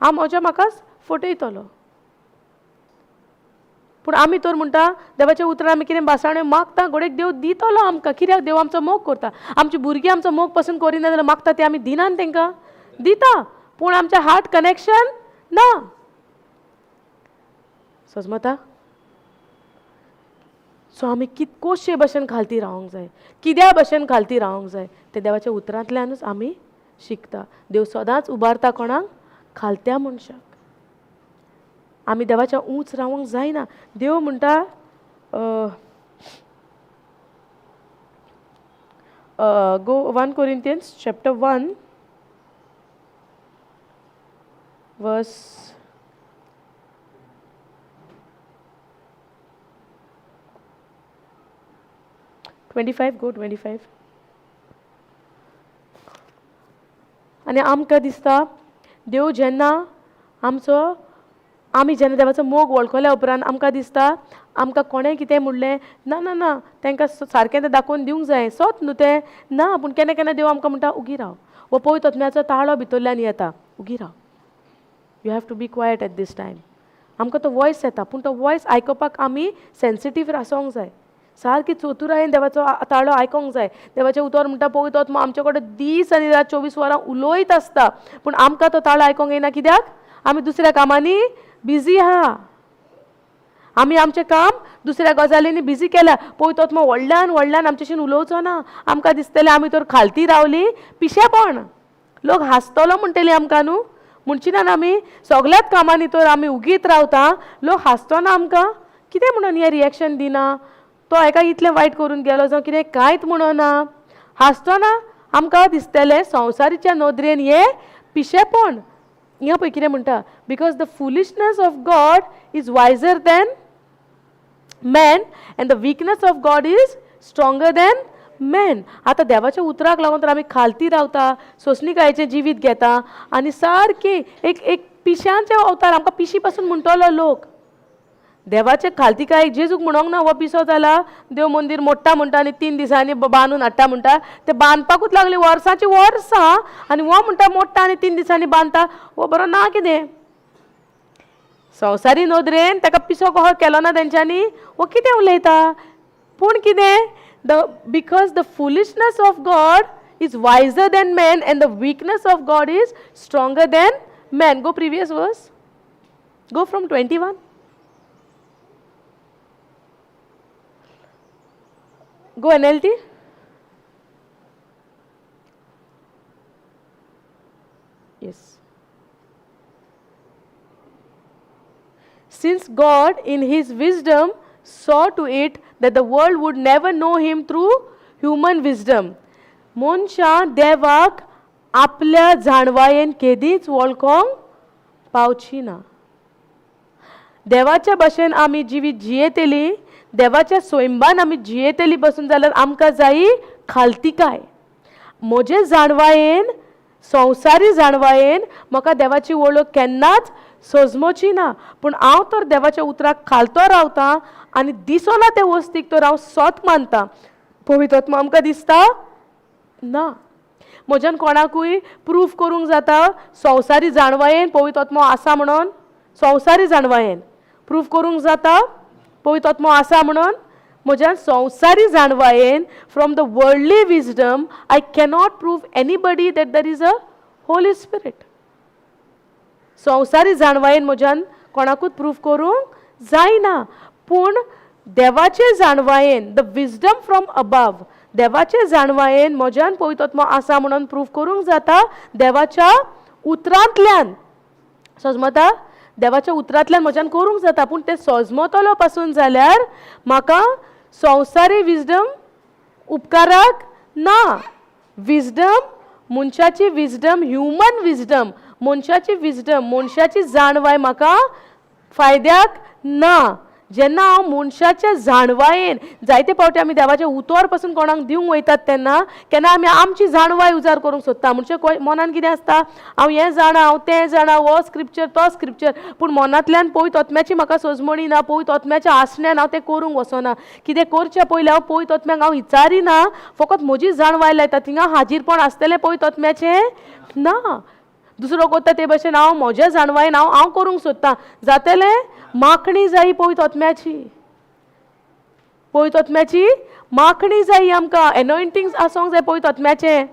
हांव म्हज्या म्हाकाच फटयतलो. पूण आमी तर म्हणटा देवाच्या उतरां आमी कितें बासाण्यो मागता घोडेक देव दितलो आमकां. कित्याक? देव आमचो मोग करता. आमची भुरगीं आमचो मोग पसंद करिना जाल्यार मागता ते आमी दिनान तेंकां? दिता, पूण आमचें हार्ट कनेक्शन ना. समजता? सो आमी कशे भशेन खालती रावंक जाय, कित्या भशेन खालती रावंक जाय ते देवाच्या उतरांतल्यानूच आमी शिकता. देव सदांच उबारता कोणाक? खालत्या मनशाक. आमी देवाच्या उंच रावंक जायना. देव म्हणटा गो 1 Corinthians chapter 1 verse 25. गो 25. आनी आमकां दिसता देव जेन्ना आमी जेन्ना देवाचो मोग वळखल्या उपरांत आमकां दिसता आमकां कोणें कितें म्हणलें ना ना ना तांकां सारकें तें दाखोवन दिवंक जाय, सोत न्हू तें ना. पूण केन्ना केन्ना देव आमकां म्हणटा उगी राव, वो पवित्र आत्म्याचो ताळो भितरल्यान येता, उगी राव, you have to be quiet at this time. आमकां तो वॉयस येता, पूण तो वॉयस आयकपाक आमी सेन्सिटीव आसूंक जाय. सारकी चतुरायेन देवाचो ताळो आयकोंक जाय. देवाचें उतर म्हणटा पवित्र आत्मा आमचे कडेन दीस आनी रात 24 वरां उलयत आसता, पूण आमकां तो ताळो आयकोंक येना. कित्याक? आमी दुसऱ्या कामांनी बिजी आहा. आमी आमचें काम दुसऱ्या गजालींनी बिजी केल्या. पवित्र आत्मा व्हडल्यान व्हडल्यान आमचेशीं उलोवचो ना. आमकां दिसतलें आमी तर खालती रावलीं, पिशेपण. लोक हांसतलो म्हणटलीं आमकां न्हू, म्हणची ना आमी सगल्याच कामांनी तर आमी उगीत रावता, लोक हांसतो ना आमकां कितें म्हणून हें रिएक्शन दिना, तो हाका इतलें वायट करून गेलो जावं कितें कांयच म्हणना, हांसतो ना. आमकां दिसतलें संवसारीच्या नदरेन हें पिशेपण. हिंगा पळय कितें म्हणटा, because the foolishness of God is wiser than man and the weakness of God is stronger than man. आतां देवाच्या उतराक लागून तर आमी खालती रावता, सोंसणीकायेचें जिवीत घेता आनी सारकी एक पिश्यांचे अवतार आमकां पिशी पासून म्हणटलो लोक. देवाचे खालतीकायेक जेजूक म्हणोंक ना हो पिसो जाला, देव मंदीर मोडटा म्हणटा आनी 3 दिसांनी बांदून हाडटा म्हणटा. ते बांदपाकूच लागली वर्सांची वर्सां आनी हो म्हणटा मोडटा आनी 3 दिसांनी बांदता. हो बरो ना कितें? संवसारी नदरेन ताका पिसो कहो केलो ना तेंच्यांनी, हो कितें उलयता? पूण कितें? Because the foolishness of God is wiser than man and the weakness of God is stronger than man. Go previous verse. Go from 21. Go NLT. Yes. Since God in his wisdom saw to it that the world would never know him through human wisdom. मनशा देवाक आपल्या जाणवायेन केदीच वळखोंक पावची ना. देवाच्या भाशेन आमी जिवीत जियेतली, देवाच्या स्वयंबान आमी जियेतली बसून जाल्यार आमकां जायी खालतिकाय. म्हजे जाणवायेन, संवसारी जाणवायेन म्हाका देवाची वळख केन्नाच सजमोची ना. पूण हांव तर देवाच्या उतराक खालतो रावतां आनी दिसना ते वस्तीक तर हांव सोत मानतां. पवित्र आत्मा आमकां दिसता ना. म्हज्यान कोणाकूय प्रूफ करूंक जाता संवसारी जाणवायेन पवित्र आत्मा आसा म्हणून. संवसारी जाणवायेन प्रूफ करूंक जाता पवित्र आत्मा आसा म्हणून. म्हज्यान संवसारी जाणवायेन from the worldly wisdom I cannot prove anybody that there is a holy spirit. संवसारी जाणवायेन म्हज्यान कोणाकूच प्रूफ करूंक जायना. पूण देवाचे जाणवायेन द विजडम फ्रॉम अबाव, देवाचे जाणवायेन म्हज्यान पवित्र आत्मा आसा म्हणून प्रूफ करूंक जाता देवाच्या उतरांतल्यान. समजता? देवाच्या उतरांतल्यान म्हज्यान करूंक जाता. पूण ते सजमतलो पासून जाल्यार म्हाका संवसारी विजडम उपकाराक ना. विजडम, मनशाची विजडम, ह्युमन विजडम, मनशाची विजडम, मनशाची जाणवाय म्हाका फायद्याक ना. जेन्ना हांव मनशाच्या जाणवायेन, जायते फावटी आमी देवाच्या उतर पासून कोणाक दिवंक वयतात तेन्ना केन्ना आमी आमची जाणवाय उजार करूंक सोदता. म्हणजे मनान कितें आसता, हांव हें जाणा, हांव तें जाणा, हो स्क्रिप्चर तो स्क्रिप्चर. पूण मनांतल्यान पवित्र आत्म्याची म्हाका सजमणी ना. पवित्र आत्म्याच्या आसण्यान हांव तें करूंक वचना. कितें करचे पयलीं हांव पवित्र आत्म्याक हांव विचारिना, फकत म्हजी जाणवाय लायता. थिंगा हाजीरपण आसतलें पवित्र आत्म्याचें ना. दुसरो करता ते भशेन हांव म्हज्या जाणवायेन हांव करूंक सोदतां. जातलें माखणी जायी पवित्र आत्म्याची. पवित्र आत्म्याची माखणी जायी आमकां. एनॉयंटिंग आसोंक जाय पवित्र आत्म्याचें.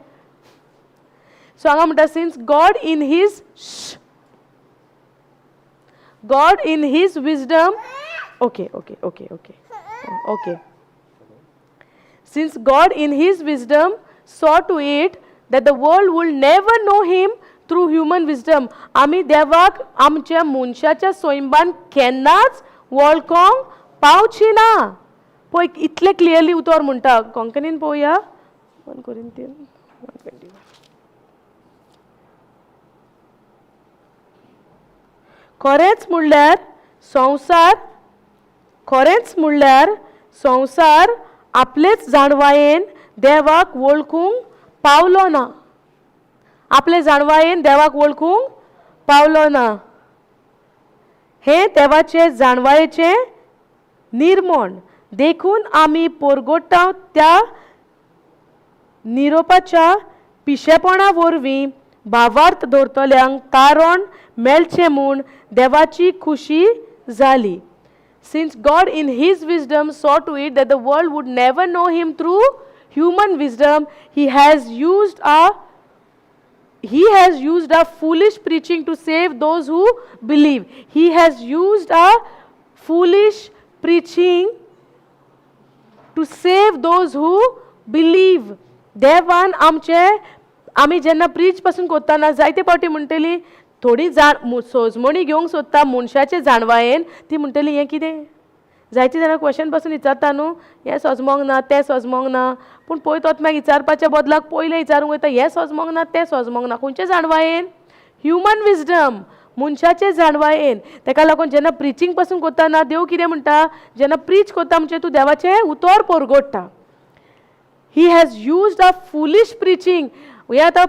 सो हांगा म्हणटा since God in his wisdom. Okay. Since God in his wisdom saw to it that the world will never know him through human wisdom. आमी देवाक आमच्या मनशाच्या स्वयंबान केन्नाच वळखोंक पावची ना. पळय इतले क्लियरली उतर म्हणटा. कोंकणीन पळोवया. 1 Corinthians 1:21. खरेंच म्हणल्यार संवसार आपलेच जाणवायेन देवाक वळखूंक पावलो ना. आपले जाणवायेन देवाक वळखूंक पावलो ना. हे देवाचे जाणवायेचे निर्मण देखून आमी पोरगोट्टा त्या निरोपाच्या पिशेपणा वरवीं भावार्थ धरतल्यांक कारण मेळचें म्हूण देवाची खुशी जाली. Since God in his wisdom saw to it that the world would never know him through human wisdom, he has used a foolish preaching to save those who believe. He has used a foolish preaching to save those who believe. देवान आमी जेन्ना प्रीच पासून करतना जायते फावटी म्हणटली थोडी सोजमणी घेवंक सोदता मनशाचे जाणवायेन. ती म्हणटली हें कितें. जायते जाणां क्वेश्चन पासून विचारता न्हू, हें सजमोंक ना, तें सजमोंक ना. पूण पळयत आत्म्याक विचारपाच्या बदलाक पयलें विचारूंक वयता हें सजमोंक ना, तें सजमोंक ना. खंयचे जाणवायेन. ह्युमन विजडम, मनशाचे जाणवायेन. ताका लागून जेन्ना प्रिचींग पासून करतना देव कितें म्हणटा, जेन्ना प्रीच करता म्हणजे तूं देवाचें उतर परगोडटा. He has used a foolish preaching. हें आतां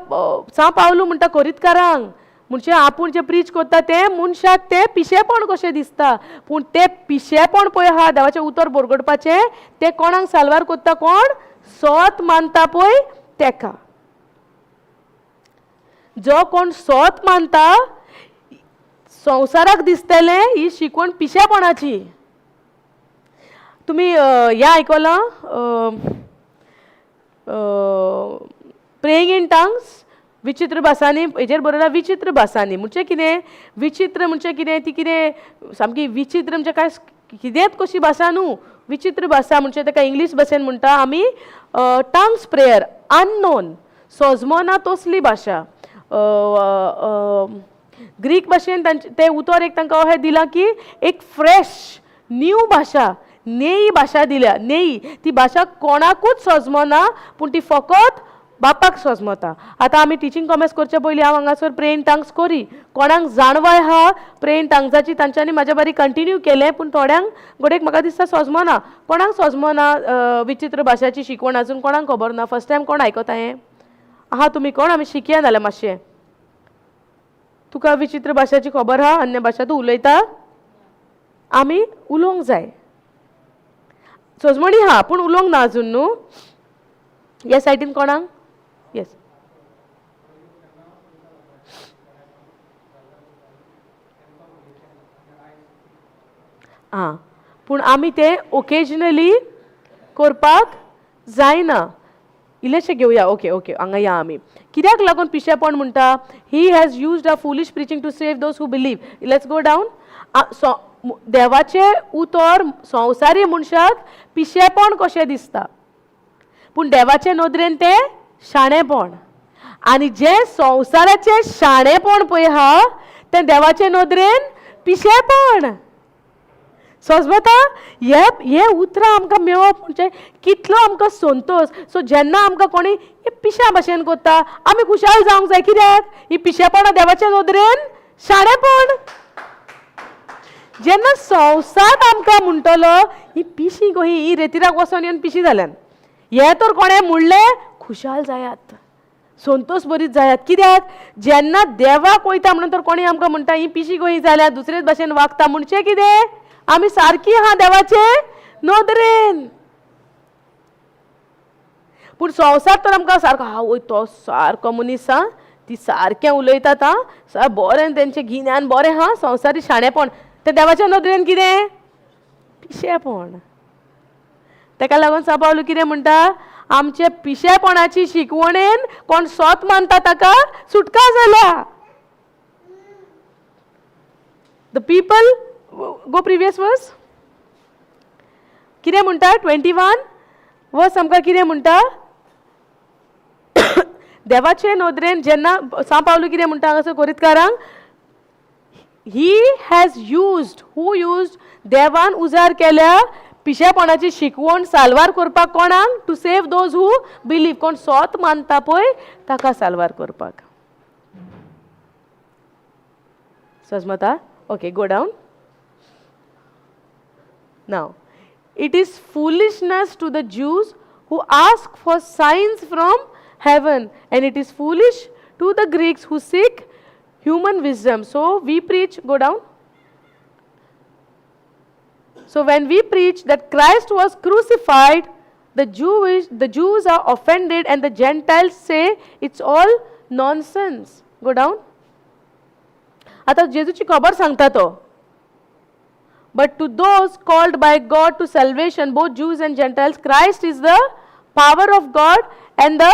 सा पावलू म्हणटा कोरीतकारांक. म्हणजे आपूण जे प्रीच करता तें मनशाक तें पिशेपण कशें दिसता. पूण तें पिशेपण पळय आहा देवाचें उतर बरगडपाचें, तें कोणाक साल्वार करता. कोण सोत मानता पळय तेका. जो कोण सोत मानता संवसाराक दिसतलें ही शिकवण पिशेपणाची. तुमी हें आयकलां प्रेइंग इन टंग्स विचित्र भासांनी हेजेर बरोयला विचित्र भासांनी म्हणजे कितें विचित्र म्हणजे कितें ती कितें सामकी विचित्र म्हणजे काय कितेंच कशी भाशा न्हू विचित्र भाशा म्हणजे ताका इंग्लीश भाशेन म्हणटा आमी टंग्स प्रेयर अननोन सोजमोना तसली भाशा ग्रीक भाशेन ते उतर एक तांकां अशें दिलां की एक फ्रेश न्यू भाशा नेई भाशा दिल्या नेई ती भाशा कोणाकूच सोजमोना पूण ती फकत बापाक सोजमोता आतां आमी टिचींग कॉमर्स करचे पयलीं हांव हांगासर प्रे इन टंग्स कोरी कोणाक जाणवाय आहा प्रे इन टंग्साची तांच्यांनी म्हाज्या बारी कंटिन्यू केलें पूण थोड्यांक गोडेक म्हाका दिसता सोजमोना कोणाक सोजमोना विचित्र भाशाची शिकवण अजून कोणाक खबर ना फर्स्ट टायम कोण आयकता हें आहा तुमी कोण आमी शिकया नाल्यार मातशें तुका विचित्र भाशाची खबर आहा अन्य भाशा तूं उलयता आमी उलोवंक जाय सोजमणी हा पूण उलोवंक ना अजून न्हू ह्या सायडीन कोणाक येस आं पूण आमी ते ओकेजनली करपाक जायना इल्लेशें घेवया ओके ओके हांगा या आमी कित्याक लागून पिशेपण म्हणटा he has used a foolish preaching to save those who believe let's go down देवाचें उतर संवसारी मनशाक पिशेपण कशें दिसता पूण देवाचे नदरेन तें शाणेपण आनी जें संवसाराचें शाणेपण पळय आहा तें देवाचे नदरेन पिशेपण समजता हे उतरां आमकां मेळप म्हणजे कितलो आमकां संतोश सो जेन्ना आमकां कोणी हे पिश्या भाशेन करता आमी खुशाल जावंक जाय कित्याक ही पिशेपणां देवाच्या नदरेन शाणेपण जेन्ना संवसार आमकां म्हणटलो ही पिशी कही ही रेतीराक वचोन येवन पिशी जाल्यान हे तर कोणें म्हणलें खुशाल जायात संतोश बरीच जायात कित्याक जेन्ना देवाक वयता म्हणून तर कोणी आमकां म्हणटा ही पिशी कही जाल्यार दुसरेच भाशेन वागता म्हणचें कितें आमी सारकी आहा देवाचे नदरेन पूण संवसार तर आमकां सारको आवय तो सारको मनीस हा ती सारकें उलयतात हा बरें तेंचें गिन्यान बरें हा संवसारी शाणेपण तें देवाच्या नदरेन कितें पिशेपण ताका लागून सांबाळू कितें म्हणटा आमचे पिशेपणाची शिकवणेन कोण सोत मानता ताका सुटका जाल्या द पीपल गो प्रिवियस वर्स कितें म्हणटा 21 वर्स आमकां कितें म्हणटा देवाचे नदरेन जेन्ना सांबाळू कितें म्हणटा हांगासर कोरीतकारांक he has used who used देवान उजार केल्या पिशेपणाची शिकवण साल्वार करपाक कोणाक to save those who believe कोण सोत मानता पळय ताका साल्वार करपाक समजता okay go down now it is foolishness to the Jews who ask for signs from heaven and it is foolish to the Greeks who seek human wisdom. So we preach, go down. So when we preach that Christ was crucified, the Jews are offended and the Gentiles say it's all nonsense. Go down. आता जेजूची खबर सांगता तो But to those called by God to salvation, both Jews and Gentiles, Christ is the power of God and the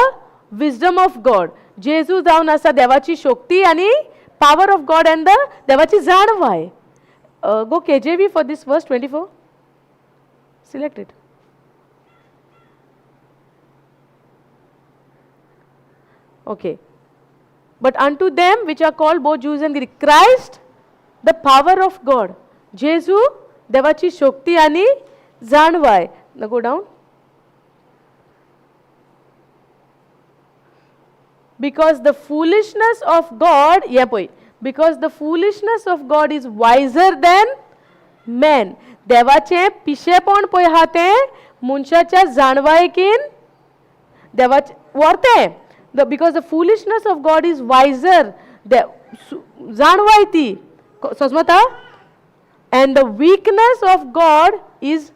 wisdom of God. जेजू जावन आसा देवाची शक्ती आणि power of God and the देवाची जाणवाय. Go KJV for this verse 24. Select it. Okay. But unto them which are called both Jews and Greek, Christ, the power of God. जेजू देवाची शक्ती आणि जाणवाय. Now go down. Because the foolishness of God, yeah boy, because the foolishness of God is wiser than men. देवाचे पिशेपण पळय हा ते मनशाच्या जाणवायकीन देवाचे वर्ते. Because the foolishness of God is wiser. जाणवाय ती समजता. And the weakness of God is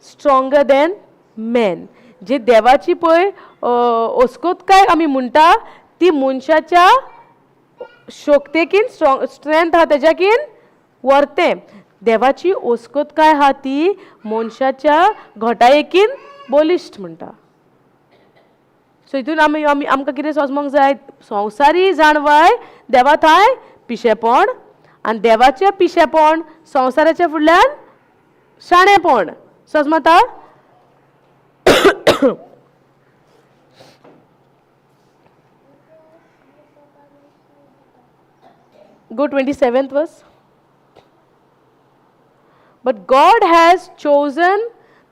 stronger than men. जे देवाची पळय ओस्कोतकाय आमी म्हणटा ती मनशाच्या शक्तीकीन स्ट्रेंथ हा तेज्याकीन वर्ते. देवाची ओस्कोतकाय हा ती मनशाच्या घटायेकीन बलिश्ट म्हणटा. सो हितून आमकां कितें समजूंक जाय, संवसारी जाणवाय देवा थंय पिशेपण, आनी देवाचें पिशेपण संवसाराच्या फुडल्यान शाणेपण. समजता? Go 27th verse. But God has chosen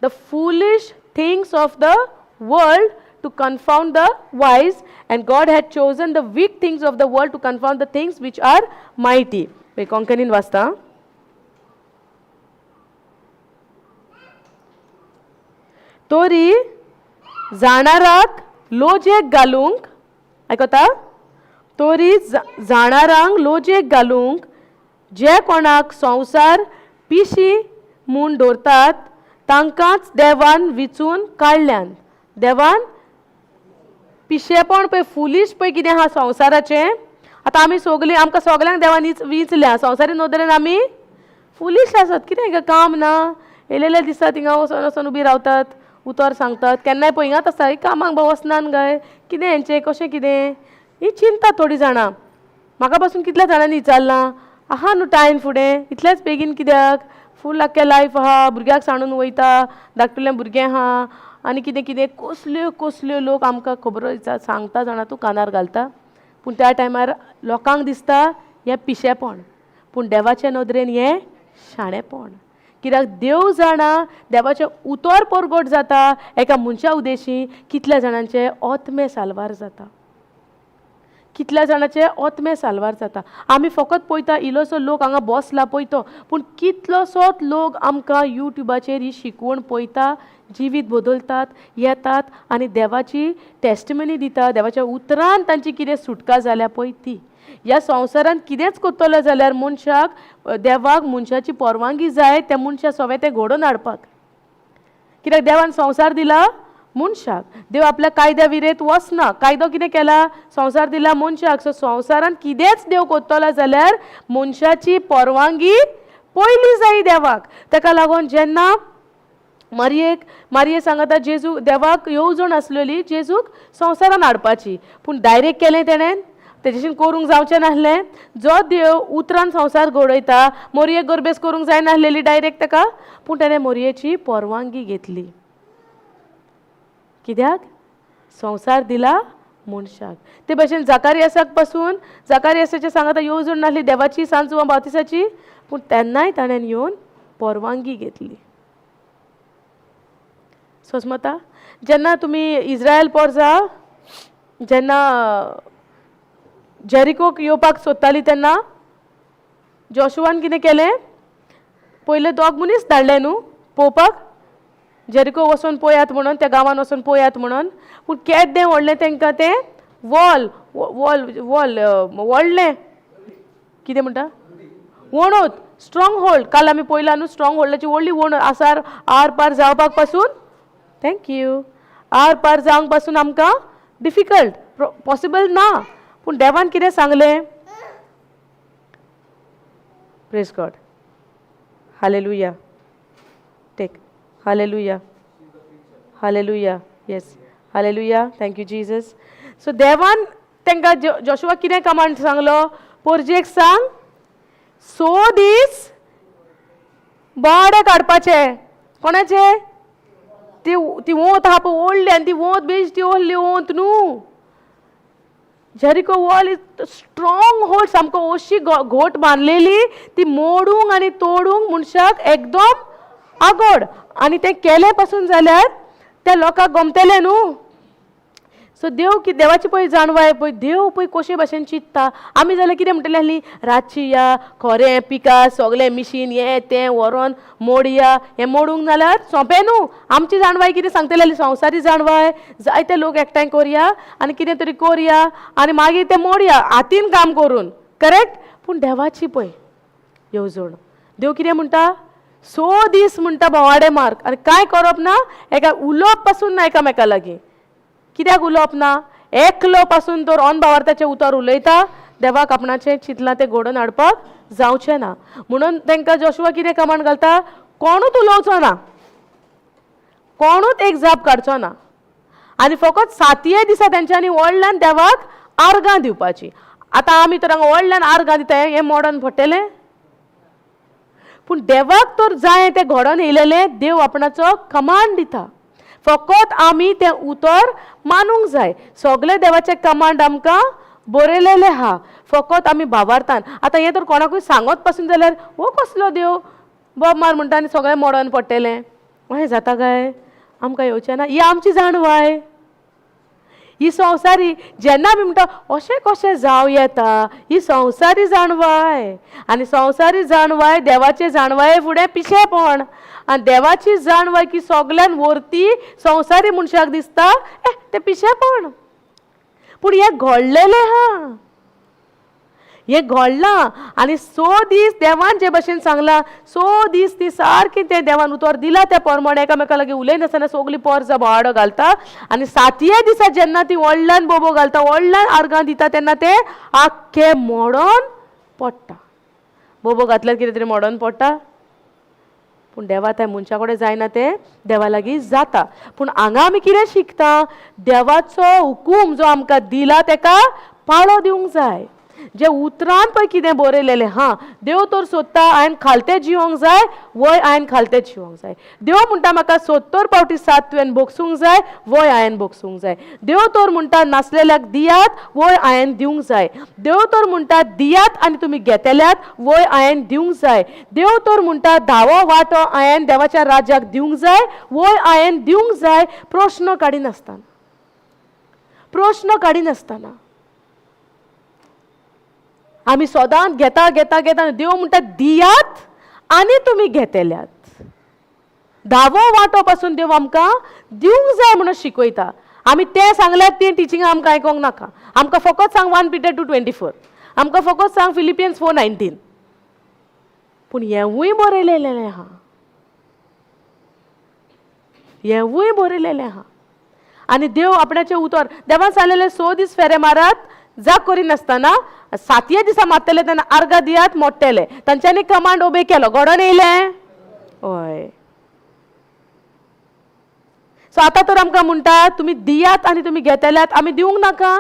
the foolish things of the world to confound the wise, and God had chosen the weak things of the world to confound the things which are mighty. Wait, कोंकणीन वाचता. तोरी जाणाराक लोजेक घालूंक, आयकता? तोरी जाणारांक लोजेक घालूंक जे कोणाक संवसार पिशी म्हूण दवरतात तांकांच देवान विचून काडल्यान. देवान पिशेपण पळय, फुलीश पळय कितें आहा संवसाराचें. आतां आमी सगलीं, आमकां सगल्यांक देवान विचल्या. संवसारी नदरेन आमी फुलीश आसात. कितें हिंगा काम ना, येयलेले दिसता थिंगा वचोन वचोन उबी रावतात, उतर सांगतात. केन्नाय पळय हिंगात आसता, कामाक वचनान काय, कितें हेंचें कशें कितें, ही चिंता थोडीं जाणां. म्हाका पासून कितल्या जाणांनी विचारलां, आहा न्हू टायम फुडें, इतलेंच बेगीन कित्याक, फूल आख्खें लायफ आहा, भुरग्याक सांडून वयता, धाकटुलें भुरगें आहा, आनी कितें कितें कसल्यो कसल्यो लोक आमकां खबर सांगता जाणा, तूं कानार घालता. पूण त्या टायमार लोकांक दिसता हें पिशेपण, पूण देवाचे नदरेन हें शाणेपण. कित्याक देव जाणा देवाचें उतर परगट जाता एका मनशा उदेशी कितल्या जाणांचे आत्मे साल्वार जाता, कितल्या जाणांचे आत्मे साल्वार जाता. आमी फकत पळयता इल्लोसो लोक हांगा बसला पळयतो, पूण कितलोसोच लोक आमकां युट्यूबाचेर ही शिकवण पळयता, जिवीत बदलतात, येतात आनी देवाची टेस्टमनी दिता, देवाच्या उतरान तांची कितें सुटका जाल्या पळय ती. ह्या संवसारान कितेंच करतलो जाल्यार मनशाक, देवाक मनशाची परवानगी जाय त्या मनशा सगळें तें घडोवन हाडपाक. कित्याक देवान संवसार दिला मनशाक, देव आपल्या कायद्या विरेत वचना. कायदो कितें केला, संवसार दिला मनशाक. सो संवसारान कितेंच देव करतलो जाल्यार मनशाची परवानगी पयली जाय देवाक. ताका लागून जेन्ना मारये सांगता जेजू देवाक येवजण आसलेली जेजूक संवसारान हाडपाची, पूण डायरेक्ट केलें तेणें, तेजेशीन करूंक जावचें नासलें. जो देव उतरान संवसार घडयता, मोरयेक गरबेज करूंक जाय नासलेली डायरेक्ट ताका, पूण ताणें मोरयेची परवानगी घेतली. कित्याक संवसार दिला मनशाक. ते भशेन जाकारियासाक पासून जाकारियासाचे सांगता येवजण नासली देवाची सांज वा बावतिसाची, पूण तेन्नाय ताणें येवन परवानगी घेतली. समजता? जेन्ना तुमी इज्रायल पोरजा जेन्ना जेरिकोक येवपाक सोदतालीं तेन्ना जोशुआन कितें केलें, पयले दोग मनीस धाडले न्हू पळोवपाक, जेरिको वचोन पळयात म्हणून, त्या गांवान वचोन पळयात म्हणून. पूण केदें व्हडलें तांकां तें वॉल व्हडलें कितें म्हणटा, वणोत, स्ट्रॉंग होल्ड. काल आमी पळयलां न्हू, स्ट्रॉंग होल्डाची व्हडली वणोत आसार आर पार जावपाक पासून, थँक्यू, आर पार जावंक पासून आमकां डिफिकल्ट, पॉसिबल ना. पूण देवान कितें सांगलें, praise God, hallelujah, take, hallelujah, hallelujah, yes, hallelujah, thank you Jesus. So देवान तांकां जोशुआ कितें कमांड सांगलो, पोरजेक सांग 100 दीस बोडे काडपाचे. कोणाचे? ती वोंत आहा पळय व्हडली, आनी ती वोंत बेज ती व्हडली वोंत न्हू. Jericho wall is strong hold, सामको अशी घोट बांदलेली, ती मोडूंक आनी तोडूंक मनशाक एकदम आगोड. आनी तें केलें पासून जाल्यार त्या लोकांक गमतलें न्हू. सो देवाची पळय जाणवाय पळय, देव पळय कशे भाशेन चिंतता. आमी जाल्यार कितें म्हणटलीं आसलीं, रातची या, खोरें पिका, सगळें मिशीन हें तें व्हरोन मोडया. हें मोडूंक जाल्यार सोंपें न्हू. आमची जाणवाय कितें सांगतली आसली, संवसारी जाणवाय, जायते लोक एकठांय करया आनी कितें तरी करया आनी मागीर तें मोडया हातीन काम करून, करेक्ट. पूण देवाची पळय येवजण, देव कितें म्हणटा, 100 दीस म्हणटा बोवाडे मार्क, आनी कांय करप ना, एका उलोवप पासून ना एकामेका लागीं. कित्याक उलोवप ना, एकलो पासून तो भावार्थाचें उतर उलयता, देवाक आपणाचें चिंतलां तें घडोवन हाडपाक जावचें ना. म्हणून तांकां जोशुआ कितें कमांड घालता, कोणूच उलोवचो ना, कोणूच एक जाप काडचो ना. आनी फकत 7 दिसा तेंच्यांनी व्हडल्यान देवाक आर्गां दिवपाची. आतां आमी तर हांगा व्हडल्यान आर्गां दिताय, हें मॉडर्न पडटलें? पूण देवाक तर जाय तें घडोवन येयलेलें देव आपणाचो कमांड दिता. फकत आमी तें उतर मानूंक जाय. सगळे देवाचे कमांड आमकां बरयलेले आहा, फकत आमी भावार्थान. आतां हें तर कोणाकूय सांगत पासून जाल्यार हो कसलो देव बोब मार म्हणटा आनी सगळें मॉडर्न पडटलें, हें जाता काय? आमकां येवचें ना. ही आमची जाणवाय, ही संवसारी. जेन्ना आमी म्हणटा अशें कशें जावं येता, ही संवसारी जाणवाय. आनी संवसारी जाणवाय देवाचे जाणवाये फुडें पिशेपण. आनी देवाची जाणवाय की सगळ्यान व्हरती संवसारी मनशाक दिसता तें पिशेपण. पूण हें घडलेलें आहा, हें घडलां. आनी 6 दीस देवान जे भाशेन सांगलां, 6 दीस ती सारकी तें देवान उतर दिलां त्या प्रमाणे एकामेका लागीं उलयनासतना सगळीं पोरसां बोवाडो घालता. आनी 7 दिसा जेन्ना ती व्हडल्यान बोबो घालता, व्हडल्यान आर्गां दिता, तेन्ना तें आख्खें मोडोन पडटा. बोबो घातल्यार कितें तरी मोडोन पडटा, पूण देवा त्या मनशा कडेन जायना तें देवा लागीं जाता. पूण हांगा आमी कितें शिकता? देवाचो हुकूम जो आमकां दिला तेका पाळो दिवंक जाय. जे उतरान पळय कितें बरयलेलें हा, देव तर सोदता हांवें खालतें जिवंक जाय, वय हांवें खालतें जिवंक जाय. देव म्हणटा म्हाका 70 फावटी 7 तुवें भोगसूंक जाय, वय हांवें भोगसूंक जाय. देव तर म्हणटा नासलेल्याक दियात, वय हांवें दिवंक जाय. देव तर म्हणटा दियात आनी तुमी घेतल्यात, वय हांवें दिवंक जाय. देव तर म्हणटा 10वो वांटो हांवें देवाच्या राज्याक दिवंक जाय, वय हांवें दिवंक जाय. प्रश्न काडिनासतना, प्रश्न काडिनासतना आमी सदांच घेता घेता घेता. देव म्हणटा दियात आनी तुमी घेतल्यात. 10वो वांटो पासून देव आमकां दिवंक जाय म्हणून शिकयता. आमी तें सांगल्यार ती टिचिंग आमकां आयकोंक नाका. आमकां फकत सांग 1 Peter 2:24, आमकां फकत सांग Philippians 4:19. पूण हेंवूय बरयलेलें आहा, हेंवूय बरयलेलें आहा. आनी देव आपणाचें उतर देवान सांगलेलें 6 दीस फेरे मारात, जाग करिनासतना 7 दिसा मारतले तेन्ना आर्गां दियात, मोडटले. तांच्यांनी कमांड ओबे केलो, घडोवन येयलें. हय. सो आतां तर आमकां म्हणटा तुमी दियात आनी तुमी घेतल्यात, आमी दिवंक नाका.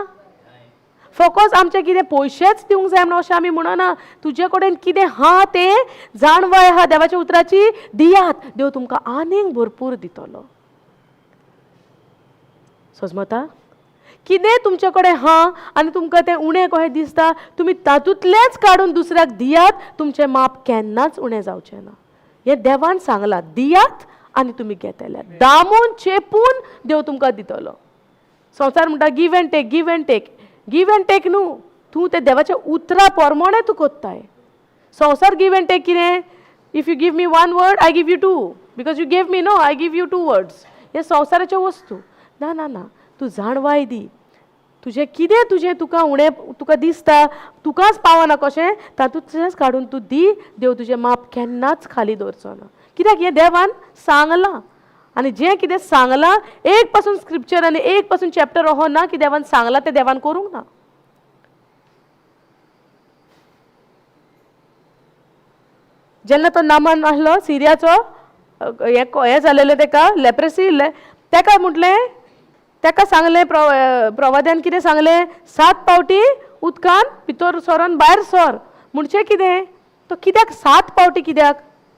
फकत आमचे कितें पयशेच दिवंक जाय म्हणून अशें आमी म्हणना. तुजे कडेन कितें हा तें जाणवाय आहा देवाच्या उतराची, दियात. देव तुमकां आनीक भरपूर दितलो. समजता? कितें तुमचे कडेन हा आनी तुमकां तें उणें कशें दिसता, तुमी तातूंतलेंच काडून दुसऱ्याक दियात, तुमचें माप केन्नाच उणें जावचें ना. हें देवान सांगलां, दियात आनी तुमी घेतल्यात. दामून चेपून देव तुमकां दितलो. संवसार म्हणटा give and take, give and take. Give and take न्हू, तूं तें देवाच्या उतरा प्रमाणे तूं कोत्ताय. संवसार गिव एंड टेक कितें? If you give me 1 word, I give you 2, because you gave me no, I give you 2 words. हे संवसाराच्यो वस्तू. ना ना ना, तूं जाणवाय दी. तुजें कितें तुजें तुका उणें तुका दिसता, तुकाच पावना कशें, तातूंतलेंच काडून तूं दी. देव तुजें माप केन्नाच खाली दवरचो ना. कित्याक हें देवान सांगलां. आनी जें कितें सांगलां, एक पासून स्क्रिप्चर आनी एक पासून चॅप्टर अहो ना की देवान सांगलां तें देवान करूंक ना. जेन्ना तो नामान आसलो सिरियाचो, हें जालेलें तेका लेप्रेसी, तेका म्हटलें, तेका सांगलें प्रवाद्यान कितें सांगलें, 7 फावटी उदकान भितर सरोन भायर सर. म्हणचें कितें? तो कित्याक 7 फावटी कित्याक?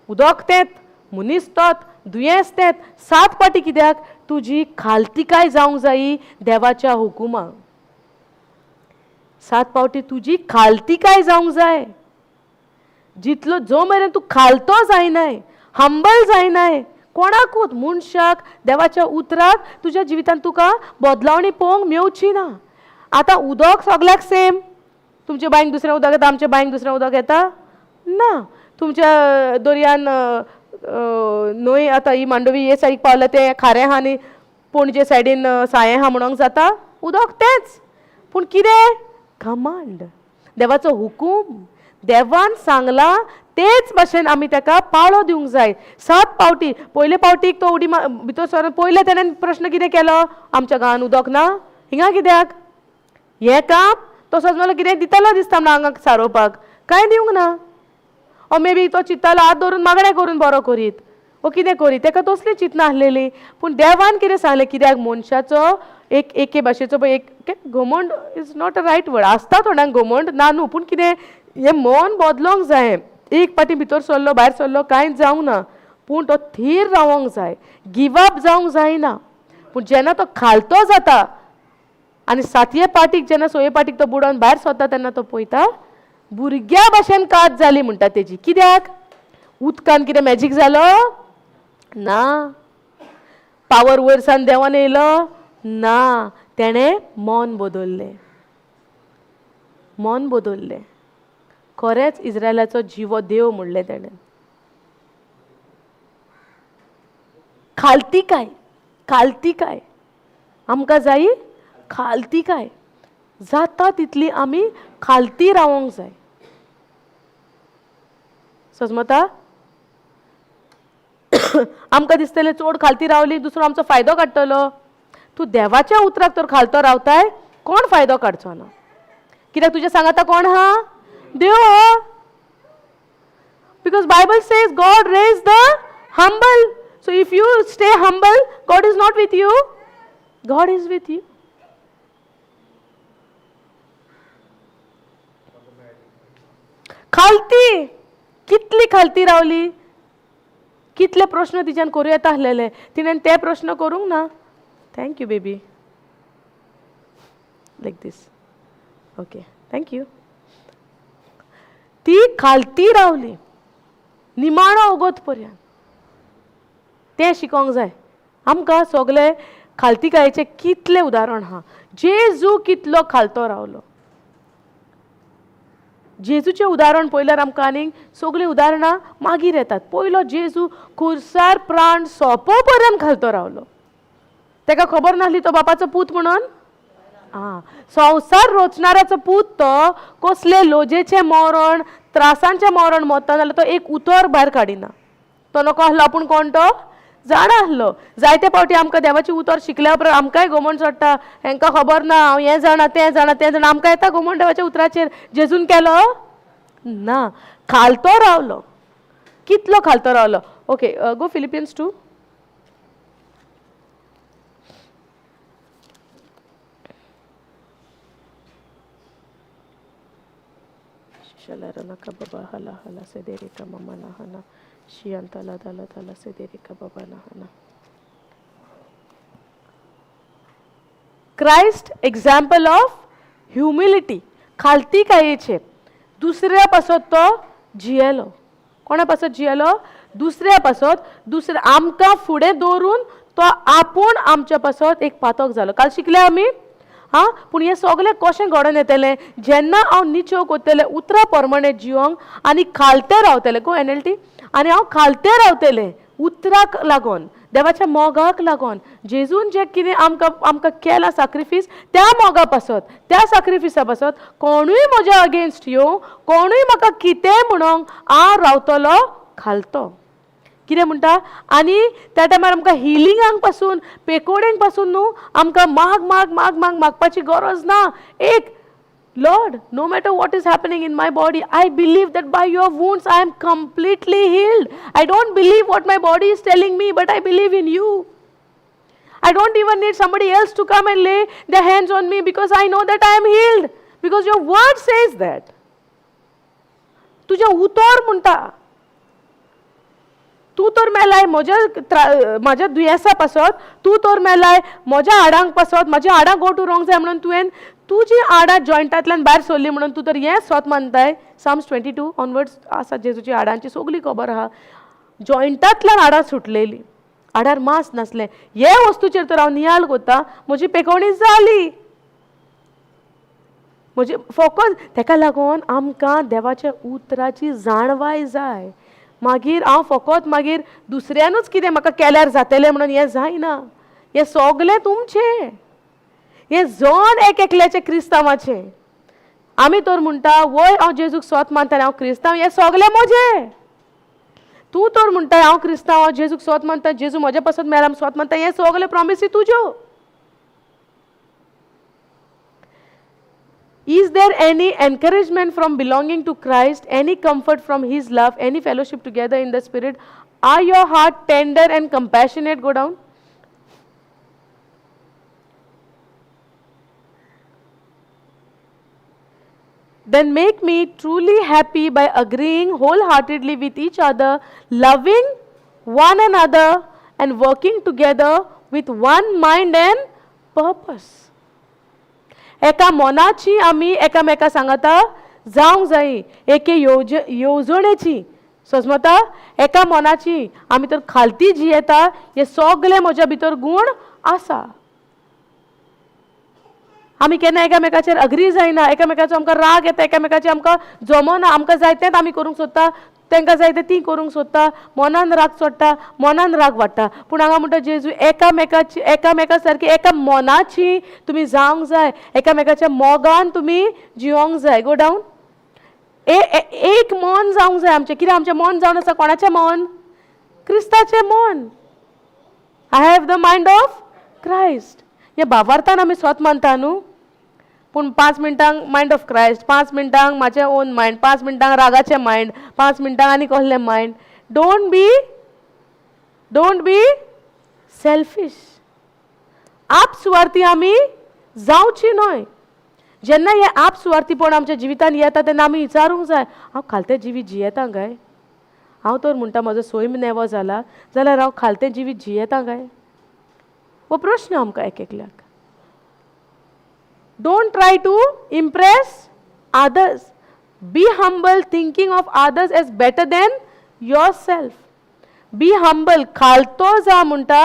उदक तेंत, मनीस तोच, दुयेंस तेंत, 7 फावटी कित्याक? तुजी खालतिकाय जावंक जायी देवाच्या हुकुमाक. 7 फावटी तुजी खालतिकाय जावंक जाय. जितलो जो मेरेन तूं खालतो जायनाय, हंबल जायनाय, कोणाकूच मनशाक देवाच्या उतराक तुज्या जिवितांत तुका बदलावणी पळोवंक मेवची ना. आतां उदक सगल्याक सेम. तुमच्या बांयक दुसरें उदक येता, आमच्या बांयक दुसरें उदक येता ना. तुमच्या दर्यान न्हंय आतां ही मांडवी हे सायडीक पावला तें खारें आहा आनी पणजे सायडीन सायें आहा म्हणोंक जाता. उदक तेंच. पूण कितें? कमांड, देवाचो हुकूम. देवान सांगलां तेच भाशेन आमी तेका पाळो दिवंक जाय. 7 फावटी. पयले फावटीक तो उडी भितर सर पयले तेणेन प्रश्न कितें केलो, आमच्या गांवांत उदक ना, हिंगा कित्याक? हें काम तसोच मला कितें दितलो दिसता म्हणून हांगा सारोवपाक, कांय दिवंक ना. ओ मे बी तो चिंत्तालो हात धरून मागणें करून बरो करीत. वो कितें करी ताका तसली चिंतना आसलेली. पूण देवान कितें सांगलें, कित्याक मनशाचो एक एके भाशेचो पळय एक घमंड is not a right word. आसता थोड्यांक घमंड ना न्हू, पूण कितें हें मन बदलोंक जाय. एक पाटी भितर सरलो भायर सरलो कांयच जावंक ना, पूण तो थीर रावंक जाय, गिव अप जावंक जायना. पूण जेन्ना तो खालतो जाता आनी 7ये पाटीक जेन्ना 6ये पाटीक तो बुडोवन भायर सरता तेन्ना तो पळयता भुरग्या भाशेन कात जाली म्हणटा तेजी. कित्याक? उदकान कितें मॅजीक जालो ना, पावर वयरसान देवान येयलो ना, तेणें मन बदललें. मन बदललें. खरेंच इस्रायलाचो जिवो देव म्हणलें तेणें. खालतीकाय, खालतीकाय आमकां जायी. खालतीकाय जाता तितली आमी खालती रावंक जाय. समजता? आमकां दिसतलें चड खालती रावली दुसरो आमचो फायदो काडटलो. तूं देवाच्या उतराक तर खालतो रावताय, कोण फायदो काडचो ना. कित्याक तुज्या सांगाता कोण आहा? देव आहा. Because Bible says God raise the humble. So if you stay humble, God is not with you, God is with you. खालती कितली खालती रावली, कितले प्रश्न तिच्यान करूं येता आसलेले, तिणेन ते प्रश्न करूंक ना. Thank you baby. Like this. Okay, thank you. ती खालती रावली निमाणो ओगोत पर्यंत. तें शिकोंक जाय. आमकां सगळे खालतीकायेचे कितले उदाहरण आहा. जेजू कितलो खालतो रावलो. जेजूचें उदाहरण पळयल्यार आमकां आनीक सगळीं उदाहरणां मागीर येतात. पयलो जेजू खुर्सार प्राण सोंपो पर्यंत खालतो रावलो. ताका खबर नासली तो बापाचो पूत म्हणून. संवसार रचणाऱ्याचो पूत तो कसले लोजेचें मरण त्रासांचें मरण मरता जाल्यार तो एक उतर भायर काडिना. तो नको आसलो आपूण कोण तो जाणा आसलो. जायते फावटी आमकां देवाची उतर शिकल्या उपरांत आमकांय घमंड चडटा, हांकां खबर ना हांव हें जाणा तें जाणा तें जाणा. आमकां येता घमंड देवाच्या उतराचेर. जेजून केलो ना, खालतो रावलो. कितलो खालतो रावलो. Okay, go Philippines 2. Shalarana baba hala hala sederika mama nahana shiantala dala dala sederika baba nahana. Christ example of humility. खालती कायेचे दुसऱ्या पासत तो जियेलो. कोणा पासत जियेलो? दुसऱ्या पासत. दुसऱ्या आमकां फुडें दवरून तो आपूण आमच्या पासत एक पातक जालो. काल शिकले आमी. पूण हें सगळें कशें घडोवन येतलें जेन्ना हांव निच्यो करतलें उतरां प्रमाणे जिवंक आनी खालतें रावतलें. गो NLT. आनी हांव खालतें रावतलें उतराक लागून, देवाच्या मोगाक लागून. जेजून जें कितें आमकां केलां सॅक्रिफीस, त्या मोगा पासत त्या सॅक्रिफिसा पासत कोणूय म्हज्या अगेन्स्ट येवं, कोणूय म्हाका कितेंय म्हणोंक हांव रावतलो खालतो. कितें म्हणटा? आनी त्या टायमार आमकां हिलिंगांक पासून पेकोडेंक पासून न्हू आमकां माग माग माग माग मागपाची गरज ना. एक Lord, no matter what is happening in my body, I believe that by your wounds I am completely healed. I don't believe what my body is telling me, but I believe in you. I don't even need somebody else to come and lay their hands on me because I know that I am healed. Because your word says that. तुझे उतर म्हणटा. तूं तर मेलाय म्हज्या दुयेंसा पासत, तूं तर मेलाय म्हज्या हाडांक पासत, म्हाज्या हाडांक गोटू रोंग जाय म्हणून तुवें तुजी हाडां जॉयंटांतल्यान भायर सरली म्हणून तूं तर हें स्वत मानताय. Psalms 22 ऑनवर्ड्स आसा जेजूची हाडांची सगळी खबर आहा. जॉयंटांतल्यान हाडां सुटलेली, हाडार मांस नासलें. हे वस्तूचेर तर हांव नियाळ कोत्ता, म्हजी पेकोवणी जाली. म्हजी फोकस. ताका लागून आमकां देवाच्या उतराची जाणवाय जाय. मागीर हांव फकत मागीर दुसऱ्यानूच कितें म्हाका केल्यार जातलें म्हणून हें जायना. हें सगलें तुमचें. हें जण एक एकल्याचें क्रिस्तांवाचें. आमी तर म्हणटा वय हांव जेजूक स्वत मानता हांव क्रिस्तांव, हें सगलें म्हजें. तूं तर म्हणटा हांव क्रिस्तांव, हांव जेजूक स्वत मानता, जेजू म्हज्या पासत मेळ्ळा हांव स्वत मानता, हें सगलें प्रॉमिसी तुज्यो. Is there any encouragement from belonging to Christ, any comfort from His love, any fellowship together in the Spirit? Are your heart tender and compassionate? Go down. Then make me truly happy by agreeing wholeheartedly with each other, loving one another, and working together with one mind and purpose. एका मनाची आमी एकामेका सांगता जावंक जायी, एके येवजणेची समजता, एका मनाची आमी तर खालती जियेता, हे सगळे म्हज्या भितर गूण आसा. आमी केन्ना एकामेकाचेर अग्री जायना, एकामेकाचो आमकां राग येता, एकामेकाचें आमकां जमना, आमकां जाय तेंच आमी करूंक सोदता, तांकां जाय तें ती करूंक सोदता, मनान राग चडटा, मनान राग वाडटा. पूण हांगा म्हणटा जेजू एकामेका सारकी एका मनाची तुमी जावंक जाय, एकामेकाच्या मोगान तुमी जिवंक जाय. गो डावन. एक मन जावंक जाय आमचें. कित्याक आमचें मन जावन आसा कोणाचें मन? क्रिस्ताचें मन. I have the mind of Christ. हे भावार्थान आमी स्वत मानता न्हू, पूण 5 मिनटांक मायंड ऑफ क्रायस्ट, 5 मिनटांक म्हाजें ओन मायंड, 5 मिनटांक रागाचें मायंड, 5 मिनटांक आनी कसलें मायंड. Don't be selfish. आपसुवार्थी आमी जावची न्हय. जेन्ना हे आपसुवार्थीपण आमच्या जिवितान येता तेन्ना आमी विचारूंक जाय, हांव खालतें जिवीत जियेता काय? हांव तर म्हणटा म्हजो सोयम नेवो जाला जाल्यार हांव खालतें जिवीत जियेता काय? हो प्रश्न आमकां एक एकल्याक. Don't try to impress others. Be humble, thinking of others as better than yourself. Be humble. खालतो जा म्हणटा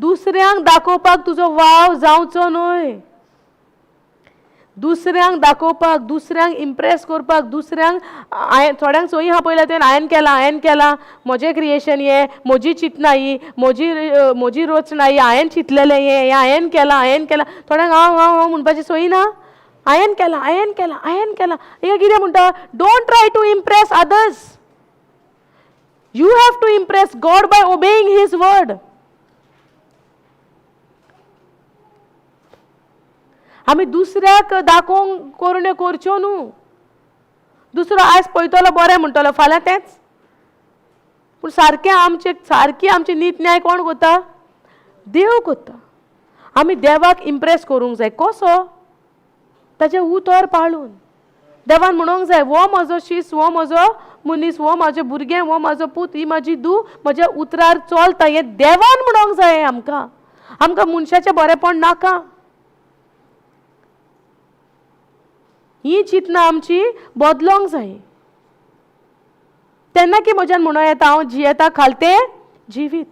दुसऱ्यांक दाखोवपाक तुजो वाव जावचो न्हय. दुसऱ्यांक दाखोवपाक, दुसऱ्यांक इम्प्रेस करपाक, दुसऱ्यांक थोड्यांक सोयी आहा पळयल्या तुवें हांवें केलां, म्हजें क्रिएशन हें, म्हजी चिंतना ही, म्हजी रचना ही, हांवें चिंतलेलें हें हांवें केलां. थोड्यांक हांव म्हणपाची सोयी ना. हांवें केलां. हे कितें म्हणटा? Don't try to impress others. You have to impress God by obeying his word. आमी दुसऱ्याक दाखोवंक कोरण्यो करच्यो न्हू. दुसरो आयज पळयतलो बरें म्हणटलो, फाल्यां तेंच. पूण सारकी आमची नीत न्याय कोण करता? देव करता. आमी देवाक इम्प्रेस करूंक जाय. कसो? ताचें उतर पाळून. देवान म्हणूंक जाय, वो म्हजो शीस, वो म्हजो मनीस, वो म्हाजें भुरगें, वो म्हाजो पूत, ही म्हाजी धूव, म्हज्या उतरार चलता. हें देवान म्हणूंक जाय आमकां मनशाचें बरेंपण नाका. ही चिंतना आमची बदलोंक जाय. तेन्ना की म्हज्यान म्हणूं येता हांव जियेता खालतें जिवीत.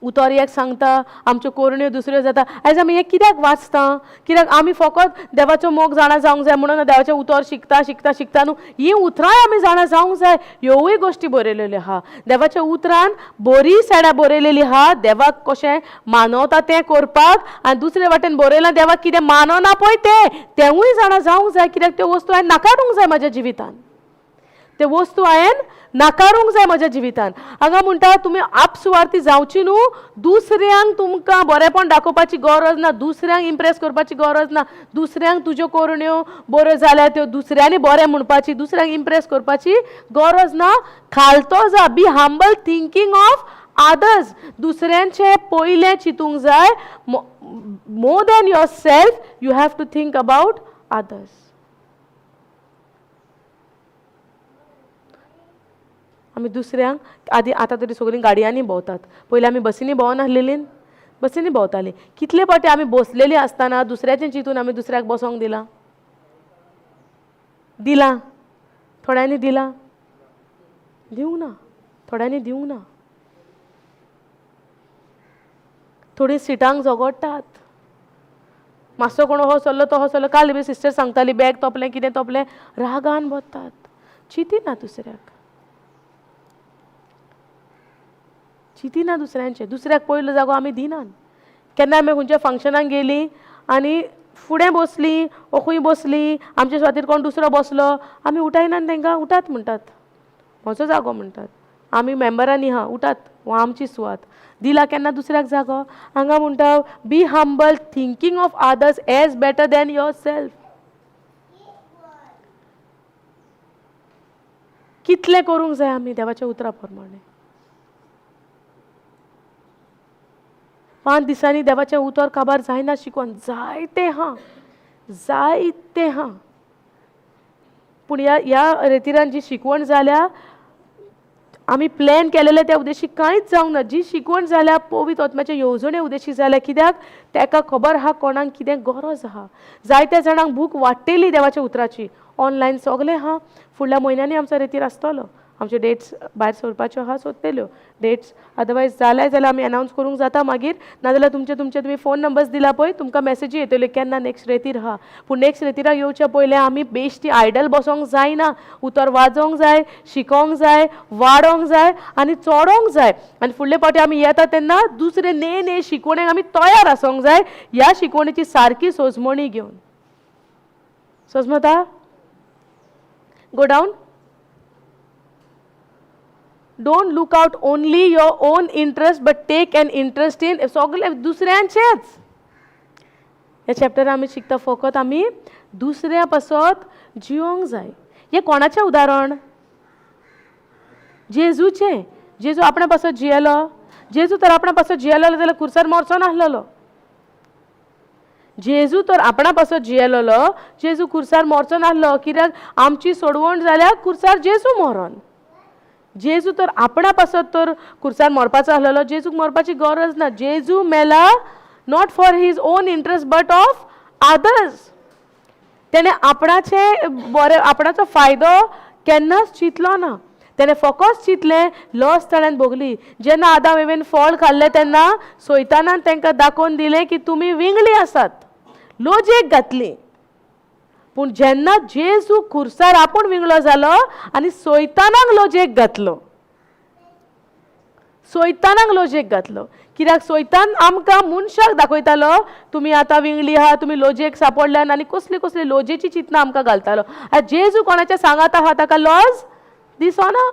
उतर एक सांगता, आमच्यो कोरण्यो दुसऱ्यो जाता. आयज आमी हें कित्याक वाचता? कित्याक आमी फकत देवाचो मोग जाणा जावंक जाय म्हणून देवाचें उतर शिकता न्हू. ही उतरांय आमी जाणा जावंक जाय. ह्योय गोश्टी बरयलेल्यो आहा. देवाच्या उतरान बरी सायडा बरयलेली आहा. देवाक कशें मानवता तें करपाक, आनी दुसरे वाटेन बरयलां देवाक कितें मानना पळय तेंवूय जाणा जावंक जाय. कित्याक त्यो वस्तू हांवें नाकारूंक जाय म्हाज्या जिवितान. ते वस्तू हांवें नाकारूंक जाय म्हज्या जिवितान. हांगा म्हणटा तुमी आपसुवार्थी जावची न्हू. दुसऱ्यांक तुमकां बरेंपण दाखोवपाची गरज ना, दुसऱ्यांक इम्प्रेस करपाची गरज ना. दुसऱ्यांक तुज्यो कोरण्यो बऱ्यो जाल्यार त्यो दुसऱ्यांनी बरें म्हणपाची, दुसऱ्यांक इम्प्रेस करपाची गरज ना. खालतो जा. Be humble, thinking of others. दुसऱ्यांचें पयलें चिंतूंक जाय. More than yourself you have to think about others. आमी दुसऱ्यांक आतां तरी सगळीं गाडयांनी भोंवतात. पयलीं आमी बसींनी भोंवनासलेलीं, बसींनी भोंवतालीं. कितले फावटी आमी बसलेलीं आसतना दुसऱ्याचें चिंतून आमी दुसऱ्याक बसोंक दिलां. थोड्यांनी दिलां, दिवंक ना. थोड्यांनी दिवंक ना. थोडीं सिटांक झगडटात. मातसो कोण हो चल्लो तो हो चल्लो. काल बी सिस्टर सांगताली बॅग तोपलें कितें तोपलें, रागान बसतात. चिंतिना दुसऱ्याक पयलो जागो आमी दिनात. केन्ना आमी खंयच्या फंक्शनाक गेलीं आनी फुडें बसलीं वो खंय बसलीं, आमचे सुवातेर कोण दुसरो बसलो, आमी उठयनात तांकां. उठात म्हणटात, म्हजो जागो म्हणटात. आमी मेंबरांनी हा उठात हो आमची सुवात दिला केन्ना दुसऱ्याक जागो हांगा म्हणटा be humble thinking of others as better than yourself कितले करूंक जाय आमी देवाच्या उतरा प्रमाणे 5 दिसांनी देवाचें उतर काबार जायना शिकवण जायते हा पूण ह्या रेतिरान जी शिकवण जाल्या आमी प्लॅन केलेले त्या उद्देशी कांयच जावंक ना जी शिकवण जाल्या पवित्र आत्म्याचे येवजणे उद्देशी जाल्या कित्याक ताका खबर आहा कोणाक कितें गरज आहा जायत्या जाणांक भूक वाडटेली देवाच्या उतराची ऑनलायन सगळे हा फुडल्या म्हयन्यांनी आमचो रेतीर आसतलो आमचे डेट्स भायर सरपाच्यो आहा सोदतल्यो डेट्स अदरवायज जाल्यार आमी अनावन्स करूंक जाता मागीर नाजाल्यार तुमचे तुमी फोन नंबर्स दिला पळय तुमकां मॅसेजी येतल्यो केन्ना नेक्स्ट रेतीर आहा पूण नेक्स्ट रेतिराक येवच्या पयलें आमी बेश्टी आयडल बसोंक जायना उतर वाजोवंक जाय शिकोवंक जाय वाडोवंक जाय आनी चोडोवंक जाय आनी फुडले फावटी आमी येता तेन्ना दुसरे ने शिकवणेक आमी तयार आसूंक जाय ह्या शिकवणेची सारकी सोजमणी घेवन सोजमता गो down Don't look out only your own interest, but take an interest in सगळे दुसऱ्यांचेच ह्या चॅप्टर आमी शिकता फकत आमी दुसऱ्या पासत जिवंक जाय हे कोणाचें उदाहरण जेजूचें जेजू आपणा पासत जियेलो जेजू तर आपणा पासत जियेलो जाल्यार खुर्सार मरचो नासलेलो जेजू तर आपणा पासत जियेलो जेजू खुर्सार मरचो नासलो कित्याक आमची सोडवण जाल्यार खुर्सार जेजू मरण जेजू तर आपणा पासत तर खुर्सार मरपाचो आसलेलो जेजूक मरपाची गरज ना जेजू मेला not for his own interest but of others तेणे आपणाचे बरे आपणाचो फायदो केन्नाच चिंतलो ना तेणे फकत चिंतलें लॉस ताणें भोगली जेन्ना आदाम हांवें फळ खाल्लें तेन्ना सोयतानान तांकां दाखोवन दिलें की तुमी विंगली आसात लोजयेक घातली पूण जेन्ना जेजू खुर्सार आपूण विंगलो जालो आनी सोयतानाक लोजयेक घातलो कित्याक सोयतान आमकां मनशाक दाखयतालो तुमी आतां विंगली आहा तुमी लोजयेक सांपडल्यान आनी कसली कसली लोजयेची चिंतना आमकां घालतालो जेजू कोणाच्या सांगात आहा ताका लॉज दिसना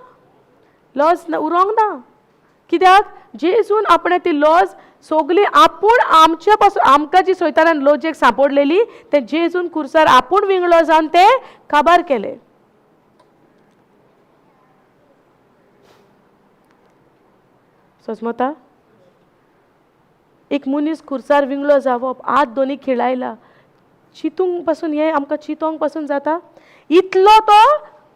लॉज उरोंक ना कित्याक जेजून आपणे ती लॉज सगळी आपूण आमच्या पासून आमकां जी सोयतानान लोजयेक सांपडलेली ते जेजून खुर्सार आपूण विंगलो जावन ते काबार केले सोजमता एक मनीस खुर्सार विंगलो जावप आत दोनी खिळायला चिंतूंक पासून हे आमकां चिंतोंक पासून जाता इतलो तो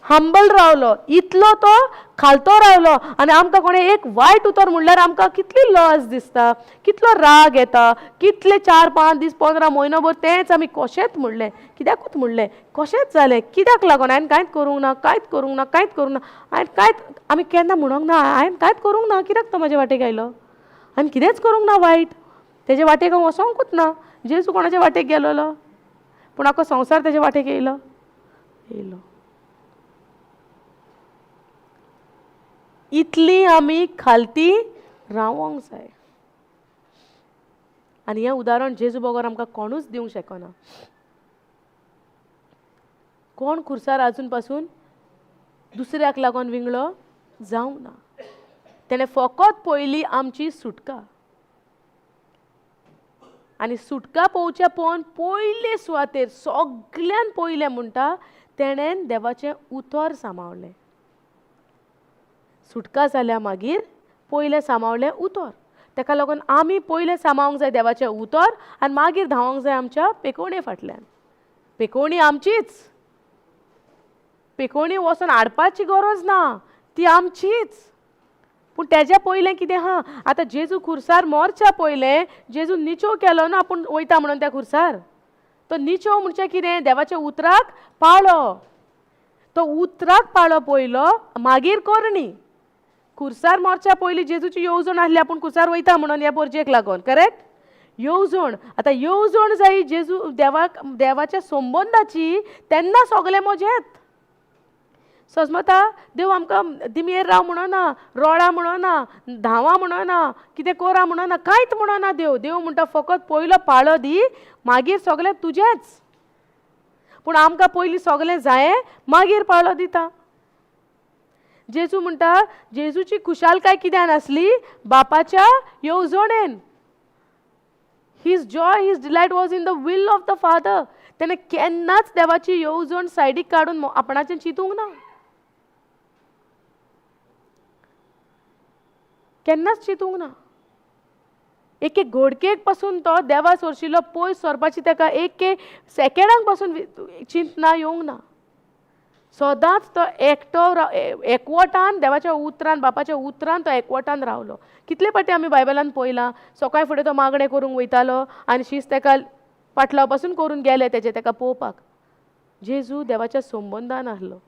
हंबल रावलो इतलो तो खालतो रावलो आनी आमकां कोणें एक वायट उतर म्हणल्यार आमकां कितली लॉस दिसता कितलो राग येता कितले 4-5 दीस 15 म्हयनोभर तेंच आमी कशेंच म्हणलें कित्याकूच म्हणलें कशेंच जालें कित्याक लागून हांवें कांयच करूंक ना हांवें आमी केन्ना म्हणोंक ना हांवें कांयच करूंक ना कित्याक तो म्हाजे वाटेक आयलो हांवें कितेंच करूंक ना वायट तेजे वाटेक हांव वसोंकूच ना जेजू कोणाचे वाटेक गेलोलो पूण आख्खो संवसार तेजे वाटेक येयलो इतली आमी खालती रावोंक जाय आनी हें उदाहरण जेजू बगर आमकां कोणूच दिवंक शकना कोण खुर्सार आजून पासून दुसऱ्याक लागून विंगलो जावंक ना तेणे फकत पयली आमची सुटका आनी सुटका पोवच्या पळोवन पयले सुवातेर सगळ्यान पयलें म्हणटा तेणेन देवाचें उतर सांबाळलें सुटका जाल्या मागीर पयलें सांबाळलें उतर ताका लागून आमी पयलें सांबाळूंक जाय देवाचें उतर आनी मागीर धांवोंक जाय आमच्या पेकोवणे फाटल्यान पेकोवणी आमचीच पेकोवणी वचून हाडपाची गरज ना ती आमचीच पूण तेज्या पयलें कितें आहा आतां जेजू खुर्सार मरच्या पयलें जेजू निचो केलो ना आपूण वयता म्हणून त्या खुर्सार तो निचो म्हणजे कितें देवाच्या उतराक पाळो तो उतराक पाळो पयलो मागीर करणी खुर्सार मरच्या पयलीं जेजूची येवजण आसली आपूण खुर्सार वयता म्हणून ह्या पोरजेक लागून करेक्ट येवजण आतां येवजण जायी जेजू देवाच्या संबंदाची तेन्ना सगळें मजेत सजमता देव आमकां दिमेर राव म्हणना रोळा म्हणना धांवा म्हणना कितें करा म्हणना कांयच म्हणना देव म्हणटा फकत पयलो पाळो दी मागीर सगळें तुजेंच पूण आमकां पयलीं सगळें जायें मागीर पाळो दिता जेजू म्हणटा जेजूची खुशालकाय कित्यान आसली बापाच्या येवजणेन. His joy, his delight was in the will of the Father. त्याने केन्नाच देवाची येवजण सायडीक काडून आपणाचें चिंतूंक ना. केन्नाच चिंतूंक ना. एक एक घोडकेक पासून तो देवा सोरशिल्लो पयस सरपाची ताका एक एक सेकंडांक पासून चिंतना येवंक ना. सदांच तो एकटो एकवटान देवाच्या उतरान बापाच्या उतरान तो एकवटान रावलो. कितले फावटी आमी बायबलान पळयलां सकाळी फुडें तो मागणें करूंक वयतालो आनी शीस ताका फाटलाव पासून करून गेले ताका पळोवपाक. जेजू देवाच्या संबंदान आसलो.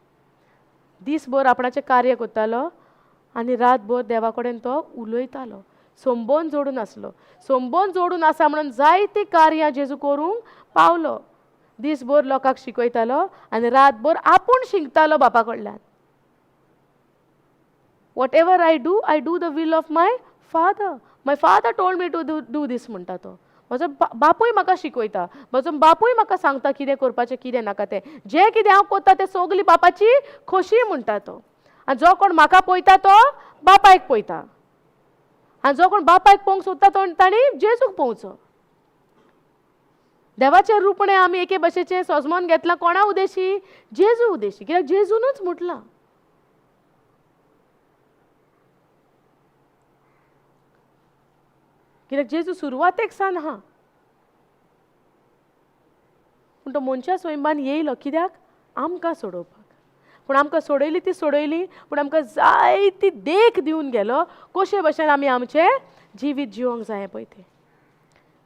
दीसभर आपणाचें कार्य करतालो आनी रातभर देवा कडेन तो उलयतालो. संबंद जोडून आसलो. संबंद जोडून आसा म्हणून जायतीं कार्यां जेजू करूंक पावलो. दीसभर लोकांक शिकयतालो आनी रातभर आपूण शिकतालो बापा कडल्यान. Whatever I do the will of my father told me to do this म्हणटा तो. म्हजो बापूय म्हाका शिकयता. म्हजो बापूय म्हाका सांगता कितें करपाचें कितें नाका तें. जें कितें हांव करता तें सगली बापाची खोशी म्हणटा तो. आनी जो कोण म्हाका पळयता तो बापायक पळयता. आनी जो कोण बापायक पळोवंक सोदता तो ताणी जेजूक पळोवचो. देवाचें रुपणें आमी एके भशेचें सजमोन घेतलां कोणा उद्देशी जेजू उद्देशी. कित्याक जेजूनच म्हटलां. कित्याक जेजू सुरवातेक सावन आहा पूण तो मनशा स्वयंबान येयलो कित्याक आमकां सोडोवपाक. पूण आमकां सोडयली ती सोडयली पूण आमकां जायती देख दिवन गेलो कशे भशेन आमी आमचें जिवीत जिवंक जाय पळय तें.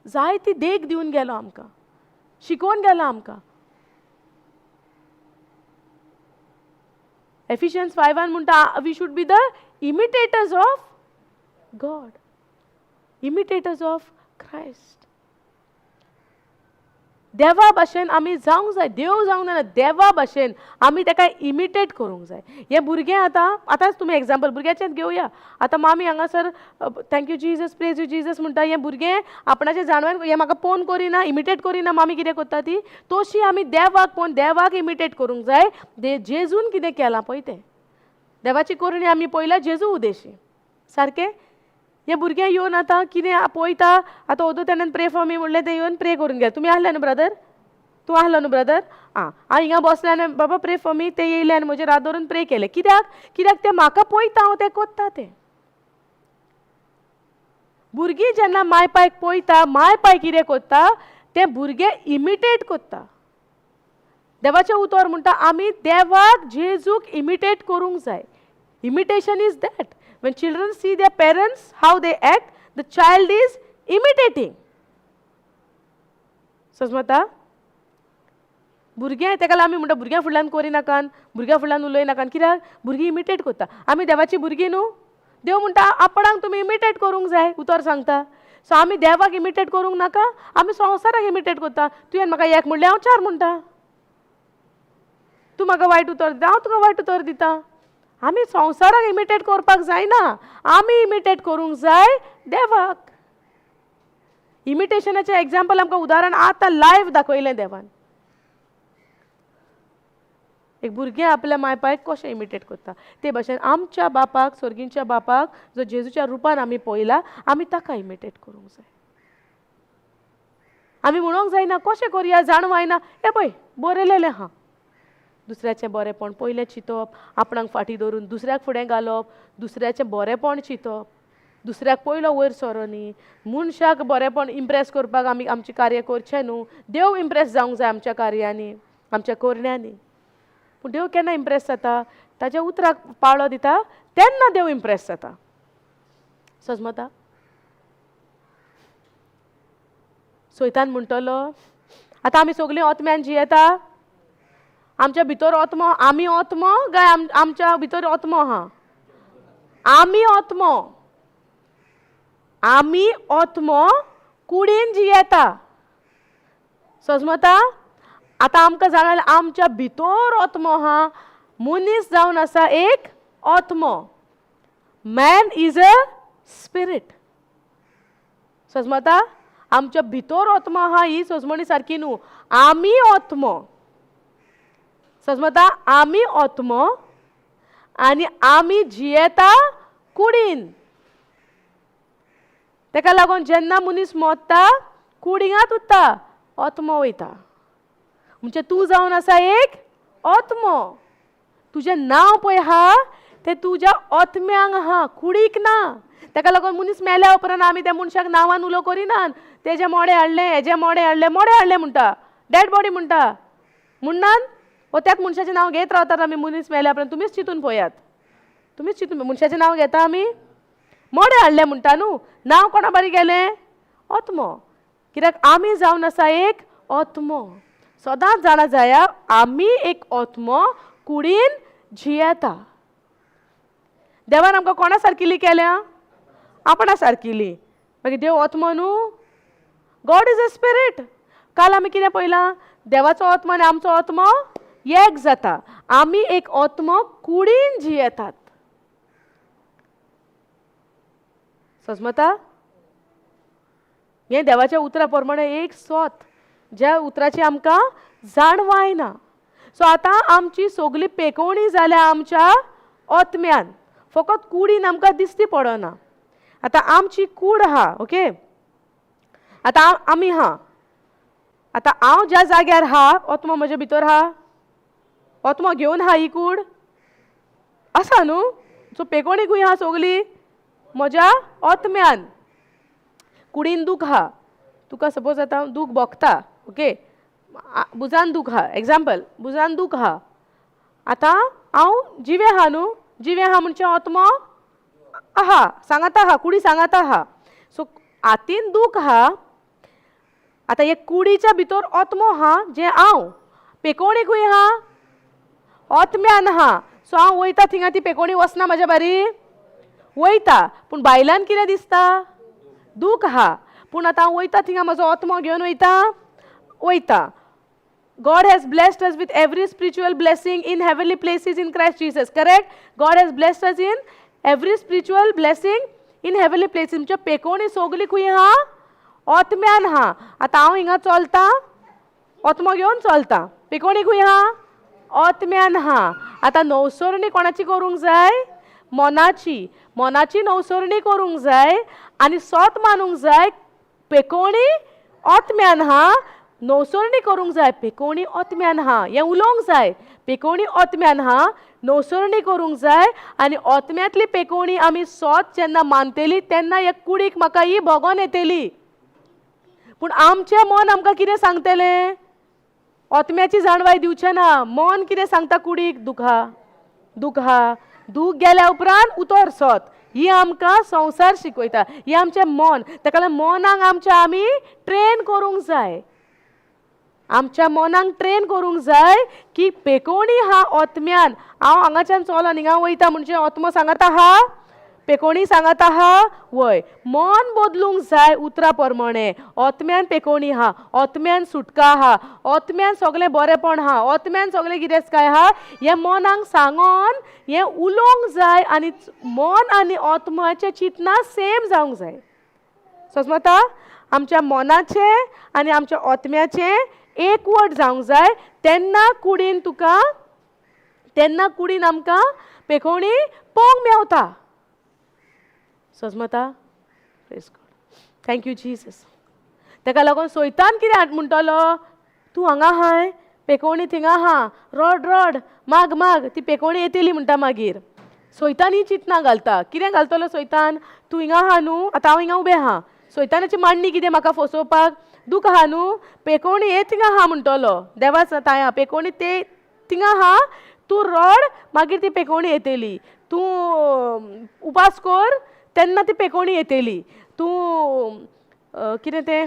जायती देख दिवन गेलो आमकां. शिकोवन गेलो आमकां. एफिशियन्स 5:1 म्हणटा we should be the imitators of God. Imitators of Christ. देवा भाशेन आमी जावंक जाय. देव जावंक जायना देवा भाशेन आमी ताका इमिटेट करूंक जाय. हे भुरगें आतांच तुमी एग्जाम्पल भुरग्याचेंच घेवया. आतां मामी हांगासर thank you Jesus praise you Jesus म्हणटा. हें भुरगें आपणाचें जाणवें हें म्हाका पळोवन करिना इमिटेट करिना. मामी कितें करता ती तशी आमी देवाक पळोवन देवाक इमिटेट करूंक जाय. जेजून कितें केलां पळय तें. देवाची करणी आमी पळयल्या जेजू उद्देशी सारकें. हे भुरगें येवन आतां कितें पळयता आतां ओदो तेणेन प्रे फॉर मी म्हणलें तें येवन प्रे करून घे. तुमी आहले न्हू ब्रदर. तूं आहलो न्हू ब्रदर. हांव हिंगा बसलें आनी बाबा प्रे फॉर मी ते येयले आनी म्हजे रात धरून प्रे केले. कित्याक तें म्हाका पळयता हांव तें कोत्ता तें. भुरगीं जेन्ना माय पायक पळयता माय पाय कितें कोत्ता तें भुरगें इमिटेट कोत्ता. देवाचें उतर म्हणटा आमी देवाक जेजूक इमिटेट करूंक जाय. Imitation is that. When children see their parents, how they act, the child is imitating. समजता? भुरगें तेका आमी म्हणटा भुरग्यां फुडल्यान करिनाकान भुरग्यां फुडल्यान उलयनाकान. कित्याक भुरगीं इमिटेट करता. आमी देवाची भुरगीं न्हू. देव म्हणटा आपणाक तुमी इमिटेट करूंक जाय उतर सांगता. सो आमी देवाक इमिटेट करूंक नाका. आमी संवसाराक इमिटेट करता. तुवें म्हाका एक म्हणलें हांव 4 म्हणटा. तूं म्हाका वायट उतर दिता हांव तुका वायट उतर दिता. आमी संवसाराक इमिटेट करपाक जायना. आमी इमिटेट करूंक जाय देवाक. इमिटेशनाचें एग्जाम्पल आमकां उदाहरण आतां लायव्ह दाखयलें देवान. एक भुरगें आपल्या मायपायक कशें इमिटेट करता ते भाशेन आमच्या बापाक सर्गींच्या बापाक जो जेजूच्या रुपान आमी पळयला आमी ताका इमिटेट करूंक जाय. आमी म्हणूंक जायना कशें करया जाणवायना हे पळय बरयलेलें आहा. दुसऱ्याचें बरेंपण पयलें चिंतप आपणाक फाटीं धरून दुसऱ्याक फुडें घालप. दुसऱ्याचें बरेंपण चिंतप. दुसऱ्याक पयलो वयर सरोनी. मनशाक बरेंपण इम्प्रेस करपाक आमी आमचें कार्य करचें न्हू. देव इम्प्रेस जावंक जाय आमच्या कार्यांनी आमच्या करण्यांनी. पूण देव केन्ना इम्प्रेस जाता ताच्या उतराक पाळो दिता तेन्ना देव इम्प्रेस जाता. समजता? सैतान म्हणटलो आतां आमी सगळीं ओतम्यान जियेता. आमच्या भितर ओतमो आमी ओतमो काय आमच्या भितर ओतमो आहा. आमी ओतमो. आमी ओतमो कुडीन जियेता. समजता? आतां आमकां जाणां आमच्या भितर ओतमो आहा. मनीस जावन आसा एक ओतमो. Man is a spirit. समजता? आमच्या भितर ओतमो आहा ही सोजमणी सारकी न्हू. आमी ओतमो. समजता? आमी ओतमो आनी आमी जियेता कुडीन. तेका लागून जेन्ना मनीस मोडटा कुडिंगात उत्ता आत्मो वयता. म्हणजे तूं जावन आसा एक आत्मो. तुजें नांव पळय आहा तें तुज्या आत्म्यांक आहा, कुडीक ना. तेका लागून मनीस मेल्या उपरांत आमी त्या मनशाक नांवान उलो करिनात. तेजे मोडे हाडले, हेजे मोडे हाडले म्हणटा, डेड बॉडी म्हणटा. म्हणनात वो त्याच मनशाचें नांव घेत रावतात आमी मनीस मेल्या उपरांत. तुमीच चिंतून पळयात, तुमीच चिंतून मनशाचें नांव घेता आमी. मोडे हाडले म्हणटा न्हू, नांव कोणा बारी गेलें? आत्मो. कित्याक आमी जावन आसा एक आत्मो. सदांच जाणा जाया आमी एक आत्मो कुडीन जियेता. देवान आमकां कोणा सारकिली केल्या? आपणा सारकिली. मागीर देव आत्मो न्हू. God is a spirit. काल आमी कितें पळयलां? देवाचो आत्मो आनी आमचो आत्मो एक जाता. आमी एक आत्मो कुडीन जियेतात. समजता? हें देवाच्या उतरा प्रमाणे एक सोत, ज्या उतराची आमकां जाणवाय ना. सो आतां आमची सगळी पेकोवणी जाल्या आमच्या आत्म्यान, फकत कुडीन आमकां दिसती पडना. आतां आमची कूड आहा, ओके. आतां आमी हा. आतां हांव ज्या जाग्यार आहा आत्मो म्हज्या भितर आहा. आत्मो घेवन आहा ही कूड आसा न्हू. सो पेकोवणी खंय आहा सगळी? म्हज्या आत्म्यान. कुडीन दूख आहा. तुका सपोज आतां दूख भोगता, ओके. बुजान दूख आहा, एग्जाम्पल बुजान दूख आहा. आतां हांव जिवे आहा न्हू. जिवे आहा म्हणजे आत्मो आहा, सांगाता आहा, कुडी सांगाता आहा. सो हातीन दूख आहा. आतां हे कुडीच्या भितर आत्मो आहा जे हांव. पेकोवणी खंय आहा? आत्म्यान आहा. सो हांव वयता थिंगा, ती पेकोवणी वचना म्हाज्या बारी? वयता. पूण भायल्यान कितें दिसता? दूख आहा. पूण आतां हांव वयता थिंगा म्हजो आत्मो घेवन वयता. God has blessed us with every spiritual blessing in heavenly places in Christ Jesus. Correct? God has blessed us in every spiritual blessing in heavenly places. म्हणजे पेकोवणी सगळी खंय आहा? आत्म्यान आहा. आतां हांव हिंगा चलता, आत्मो घेवन चलता. पेकोवणी खंय आहा? आत्म्यान आहा. आतां नवसरणी कोणाची करूंक जाय? मनाची. मनाची नवसरणी करूंक जाय आनी सोत मानूंक जाय. पेकोवणी आत्म्यान आहा, नवसरणी करूंक जाय. पेकोवणी आत्म्यान आहा. हें उलोवंक जाय. पेकोवणी आत्म्यान आहा, नवसरणी करूंक जाय. आनी आत्म्यांतली पेकोवणी आमी सोत जेन्ना मानतली तेन्ना एक कुडीक म्हाका ही भोगोन येतली. पूण आमचें मन आमकां कितें सांगतलें? आत्म्याची जाणवाय दिवचें ना. मन कितें सांगता कुडीक? दूख आहा. दूख गेल्या उपरांत उतर सोत. ही आमकां संवसार शिकयता. ही आमचें मन. ताका लागून मनाक आमच्या आमी ट्रेन करूंक जाय. आमच्या मनाक ट्रेन करूंक जाय की पेकोवणी हा आत्म्यान. हांव हांगाच्यान चलोन हिंगा वयता म्हणजे आत्मो सांगता आहा, पेकोवणी सांगता आहा वय. मन बदलूंक जाय उतरा प्रमाणे. आत्म्यान पेकोवणी आहा, आत्म्यान सुटका आहा, आत्म्यान सगळें बरेपण आहा, आत्म्यान सगळें गिरेस्तकाय आहा. हें मनाक सांगोन हें उलोवंक जाय आनी मन आनी आत्म्याचें चिंतना सेम जावंक जाय. समजता? आमच्या मनाचें आनी आमच्या आत्म्याचें एकवट जावंक जाय. तेन्ना कुडीन आमकां पेकोवणी पळोवंक मेवता. समजता? Praise God. Thank you Jesus. ताका लागून सैतान कितें म्हणटलो? तूं हांगा हाय, पेकोवणी थिंगा आहा, रड माग ती पेकोवणी येतली म्हणटा. मागीर सैतान ही चिंतना घालता. कितें घालतलो सैतान? तूं हिंगा आहा न्हू, आतां हांव हिंगा उबें आहा. सैतानाची मांडणी कितें? म्हाका फसोवपाक. दूख आहा न्हू, पेकोवणी हे थिंगा आहा म्हणटलो. देवाच ताया पेकोवणी ते थिंगा आहा. तूं रड, मागीर ती पेकोवणी येतली. तूं उपास कर, तेन्ना ती पेकोवणी येतली. तूं कितें तें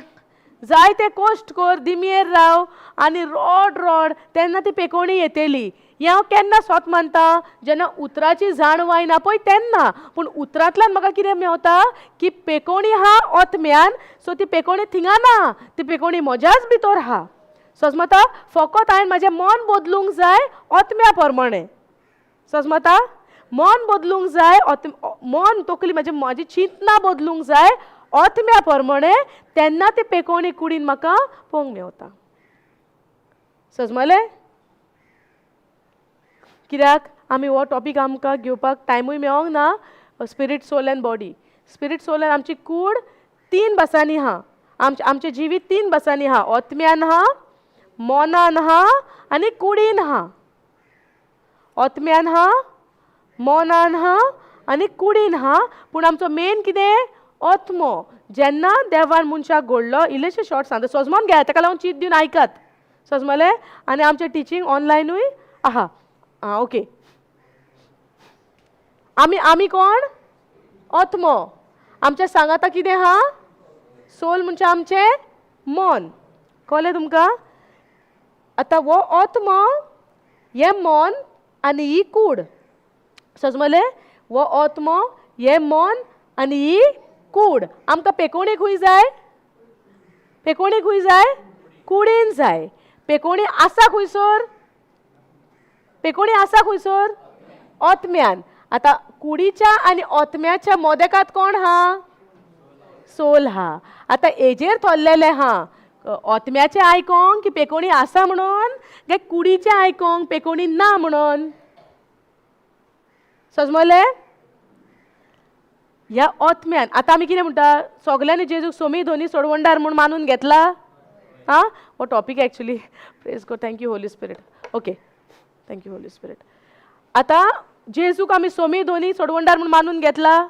जाय तें कश्ट कर, दिमेर राव आनी रड तेन्ना ती पेकोवणी येतली. हें हांव केन्ना स्वत मानता? जेन्ना उतराची जाणवाय ना पळय तेन्ना. पूण उतरांतल्यान म्हाका कितें मेवता की पेकोवणी आहा आत्म्यान. सो ती पेकोवणी थिंगा ना, ती पेकोवणी म्हज्याच भितर आहा. समजता? फकत हांवें म्हाजें मन बदलूंक जाय आत्म्या प्रमाणे. समजता? मन बदलूंक जाय. मन तकली म्हाजी चिंतना बदलूंक जाय आत्म्या प्रमाणे. तेन्ना ती पेकोवणी कुडीन म्हाका पळोवंक मेवता. समजलें? कित्याक आमी हो टॉपीक आमकां घेवपाक टायमूय मेळोंक ना. Spirit, soul and body. Spirit, soul and आमची कूड 3 भासांनी आहा. आमचें जिवीत 3 भासांनी आहा. ओतम्यान आहा, मोनान आहा आनी कुडीन आहा. ओतम्यान आहा, मोनान आहा आनी कुडीन आहा. पूण आमचो मेन कितें? ओत्मो. जेन्ना देवान मनशाक घडलो, इल्लेशे शॉर्ट सांगता, सोजमोन घे, ताका लागून चीत दिवन आयकात. सोजमले. आनी आमचें टिचींग ऑनलायनूय आहा. ओके. आमी कोण? ओत्मो. आमच्या सांगाता कितें आहा? सोल म्हणजे आमचें मन. कळ्ळें तुमकां? आतां हो ओत्मो, हे मन आनी ही कूड. समजलें? हो ओत्मो, हे मन आनी ही कूड. आमकां पेकोवणी खूंय जाय? पेकोवणी खूंय जाय? कुडीन जाय. पेकोवणी आसा खंयसर? पेकोवणी आसा खंयसर? ओतम्यान. आतां कुडीच्या आनी ओतम्याच्या मोदेकांत कोण आहा? सोल आहा. आतां हेजेर थोल्लेलें आहा. ओतम्याचें आयकोंक की पेकोवणी आसा म्हणून, काय कुडीचें आयकोंक पेकोवणी ना म्हणून? समजलें? ह्या ओतम्यान आतां आमी कितें म्हणटा? सगल्यांनी जेजूक सोमी धोनी सोडवणदार म्हूण मानून घेतला. हो topic actually. Praise God. Thank you Holy spirit. Okay. Thank you Holy spirit. आतां जेजूक आमी सोमी धोनी सोडवणदार म्हूण मानून घेतला.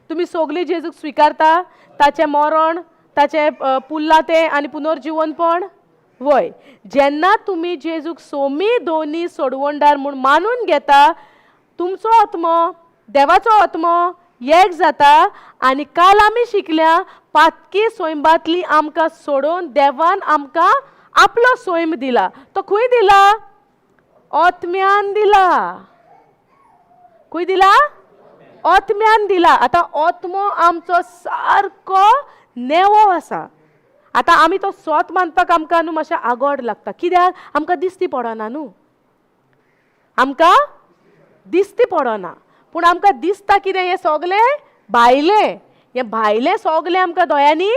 तुमी सगळीं जेजूक स्विकारता, ताचें मरण, ताचें पुल्लातें आनी पुनर्जिवनपण? वय. जेन्ना तुमी जेजूक सोमी धोनी सोडवणदार म्हूण मानून घेता, तुमचो आत्मो, देवाचो आत्मो एक जाता. आनी काल आमी शिकल्या, पातकी सोयंबातली आमकां सोडून देवान आमकां आपलो सोयम दिला. तो खंय दिला? ओतम्यान दिला. खंय दिला? ओतम्यान दिला. आतां ओत्मो आमचो सारको नेवो आसा. आतां आमी तो सोत मानपाक आमकां न्हू मातशें आगोड लागता. कित्याक? आमकां दिसती पडना न्हू. आमकां दिसती पडना. पूण आमकां दिसता कितें? हें सगलें भायलें. हें भायलें सगलें आमकां दोळ्यांनी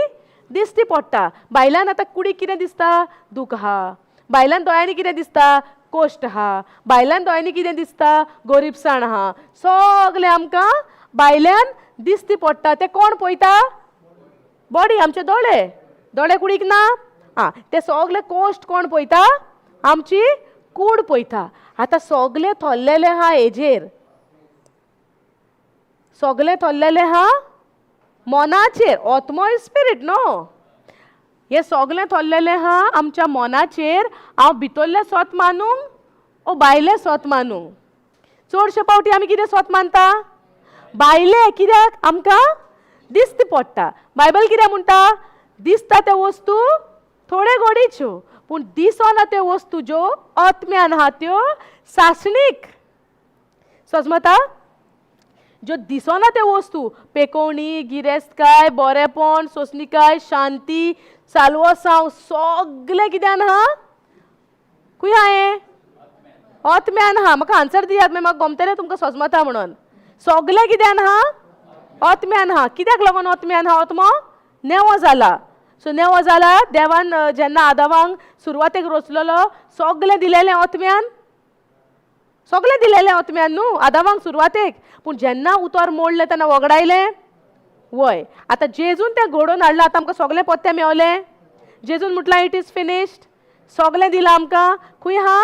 दिसती पडटा. भायल्यान आतां कुडीक कितें दिसता? दूख आहा. भायल्यान दोळ्यांनी कितें दिसता? कोश्ट आहा. भायल्यान दोळ्यांनी कितें दिसता? गरीबसाण आहा. सगलें आमकां भायल्यान दिसती पडटा. तें कोण पळयता? बॉडी, आमचे दोळे. दोळे कुडीक ना? ते सगळे कोश्ट कोण पळयता? आमची कूड पळयता. आतां सगलें थोल्लेलें आहा हेजेर. सगलें थोल्लेलें आहा मोनाचेर. ओत्मो इज स्पिरीट न्हू. हें सगलें थोल्लेलें आहा आमच्या मोनाचेर. हांव भितरलें सोत मानूंक ओ भायलें सोत मानूंक? चडशे फावटी आमी कितें सोत मानता? भायलें. कित्याक? आमकां दिसती पडटा. बायबल कितें म्हणटा? दिसता त्यो वस्तू थोड्यो गोडीच्यो, पूण दिसना त्यो वस्तू ज्यो ओतम्यान आहा त्यो सासणीक. समजता? ज्यो दिसना त्यो वस्तू, पेकोवणी, गिरेस्तकाय, बरेपण, सोंसणीकाय, शांती, साल्वसांव, सगलें कित्यान आहा? खंय आहा हें? ओतम्यान आहा. म्हाका आन्सर दियात, मागीर म्हाका गमतलें तुमकां सोजमता म्हणून. सगलें कित्यान आहा? ओतम्यान आहा. कित्याक लागून ओतम्यान आहा? ओत्मो नेवो जाला. सो नेवो जाला. देवान जेन्ना आदामांक सुरवातेक रचलेलो, सगलें दिलेलें ओतम्यान. सगलें दिलेलें ओतम्यान न्हू आदामांक सुरवातेक. पूण जेन्ना उतर मोडलें तेन्ना वगडायलें? वय. आतां जेजून तें घडोवन हाडलां. आतां आमकां सगलें पत्तें मेवलें. जेजून म्हटलां इट इज फिनिश्ड. सगलें दिलां आमकां. खंय आहा?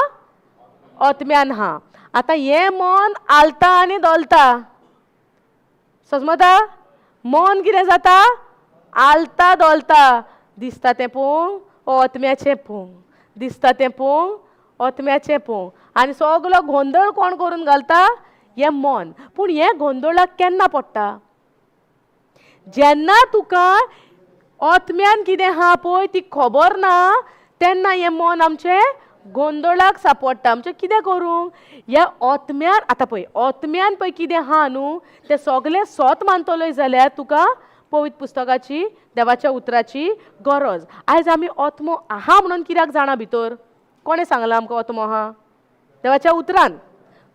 ओतम्यान आहा. आतां हें मन आलता आनी दोलता. समजता? मन कितें जाता? आलता दोलता. दिसता तें पळोवंक, ओतम्याचें पळोवंक. दिसता तें पळोवंक, ओतम्याचें पळोवंक. आनी सगलो गोंधळ कोण करून घालता? हें मन. पूण हें गोंधळाक केन्ना पडटा? जेन्ना तुका ओतम्यान कितें आहा पळय ती खबर ना, तेन्ना हें मन आमचें गोंधळाक सांपडटा. आमचें कितें करूंक? ह्या ओतम्यान आतां पळय, ओतम्यान पळय कितें आहा न्हू, तें सगलें सोत मानतलोय जाल्यार तुका पवित्र पुस्तकाची, देवाच्या उतराची गरज. आयज आमी ओत्मो आहा म्हणून कित्याक जाणा भितर? कोणें सांगलां आमकां ओत्मो आहा? देवाच्या उतरान.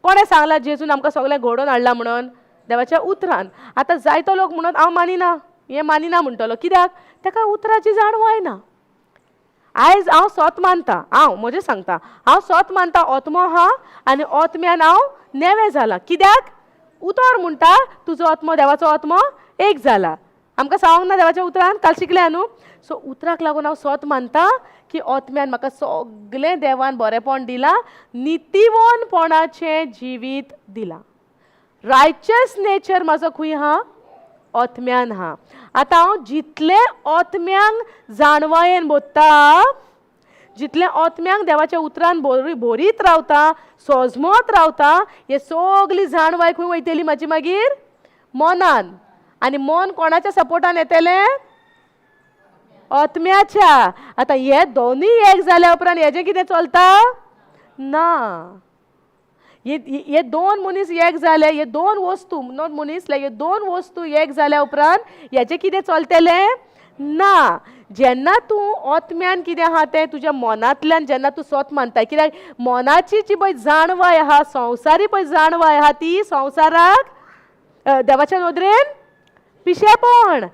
कोणें सांगलां जेजून आमकां सगलें घडोवन हाडलां म्हणून? देवाच्या उतरान. आतां जायतो लोक म्हणत हांव मानिना, हें मानिना म्हणटलो. कित्याक? ताका उतराची जाणवाय ना. आयज हांव सोत मानता, हांव म्हजें सांगता, हांव सोत मानता आत्मो आहा आनी आत्म्यान हांव नेवें जाला. कित्याक? उतर म्हणटा तुजो आत्मो देवाचो आत्मो एक जाला. आमकां सांगोंक ना देवाच्या उतरान? काल शिकल्या न्हू. सो उतराक लागून हांव सोत मानता की आत्म्यान म्हाका सगळें देवान बरेंपण दिलां, नितीवनपणाचें जिवीत दिलां. रायचस नेचर म्हाजो खंय आहा? आत्म्यान आहा. आतां हांव जितलें आत्म्यांक जाणवायेन बोत्ता, जितलें आत्म्यांक देवाच्या उतरान बोरीत रावता, सोजमोत रावता, हे सगळी जाणवाय खंय वयतली म्हाजी मागीर? मनान. आनी मन कोणाच्या सपोर्टान येतलें? आत्म्याच्या. आतां हे दोनूय एक जाल्या उपरांत हेजें कितें चलता? ना. हे दोन मनीस एक जाले, हे दोन वस्तू नॉट मनीस, लायक हे दोन वस्तू एक जाल्या उपरांत हेजें कितें चलतलें? ना. जेन्ना तूं आत्म्यान कितें आहा तें तुज्या मनांतल्यान जेन्ना तूं सोत मानता, कित्याक मनाची जी पळय जाणवाय आहा, संवसारी पळय जाणवाय आहा, ती संवसाराक देवाच्या नदरेन पिशेपण.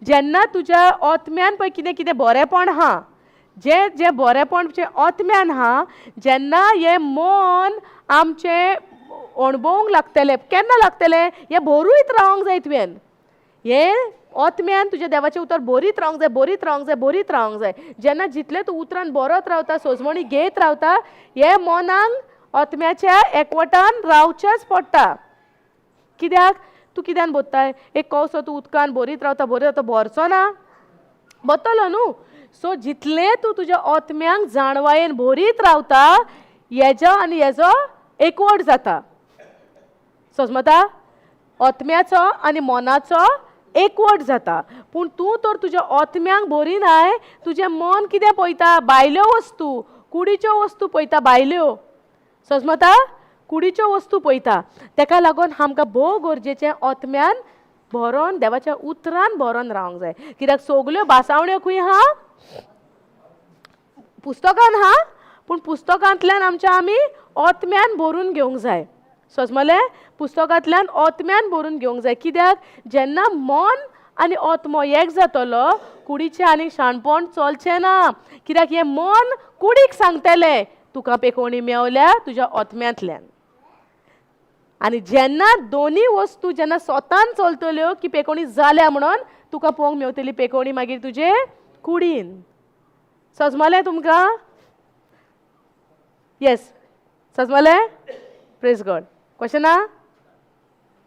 जेन्ना तुज्या आत्म्यान पळय कितें कितें बरेंपण आहा, जे बरेंपण जे आत्म्यान आहा, जेन्ना हे मन आमचें अणभवूंक लागतलें, केन्ना लागतलें? हे भरूच रावंक जाय तुवें. हे आत्म्यान तुज्या देवाचें उतर बरीत रावंक जाय, बरीत रावंक जाय, बरीत रावंक जाय. जेन्ना जितलें तूं उतरान बरोत रावता, सोजमणी घेत रावता, हे मनाक आत्म्याच्या एकवटान रावचेंच पडटा. कित्याक? तूं कित्यान बोत्ताय? एक कवसो तूं उदकान बरीत रावता, बरीत रावता, भरचो ना? बतलो न्हू. सो जितलें तूं तुज्या आत्म्यांक जाणवायेन बरीत रावता, हेजो आनी हेजो एकवट जाता. समजता? आत्म्याचो आनी मनाचो एकवट जाता. पूण तूं तर तुज्या आत्म्यांक बरी नाय, तुजें मन कितें पळयता? भायल्यो वस्तू, कुडीच्यो वस्तू पळयता, भायल्यो. समजता? कुडीच्यो वस्तू पळयता. तेका लागून आमकां भोव गरजेचें आत्म्यान बरोन, देवाच्या उतरान बरोन रावंक जाय. कित्याक सगल्यो भासावण्यो खंय आहा? पुस्तकान आहा, पूण पुस्तकांतल्यान आमच्या आमी आत्म्यान भरून घेवंक जाय. समजलें? पुस्तकांतल्यान आत्म्यान भरून घेवंक जाय. कित्याक? जेन्ना मन आनी आत्मो एक जातलो, कुडीचें आनी शाणपण चलचें ना. कित्याक हें मन कुडीक सांगतलें तुका पेकोवणी मेवल्या तुज्या आत्म्यांतल्यान. आनी जेन्ना दोनी वस्तू जेन्ना स्वतान चलतल्यो की पेकोवणी जाल्या म्हणून तुका पळोवंक मेवतली पेकोवणी मागीर तुजे कुडीन. समजलें तुमकां? येस. समजलें? Praise God. क्वेश्चन आहा?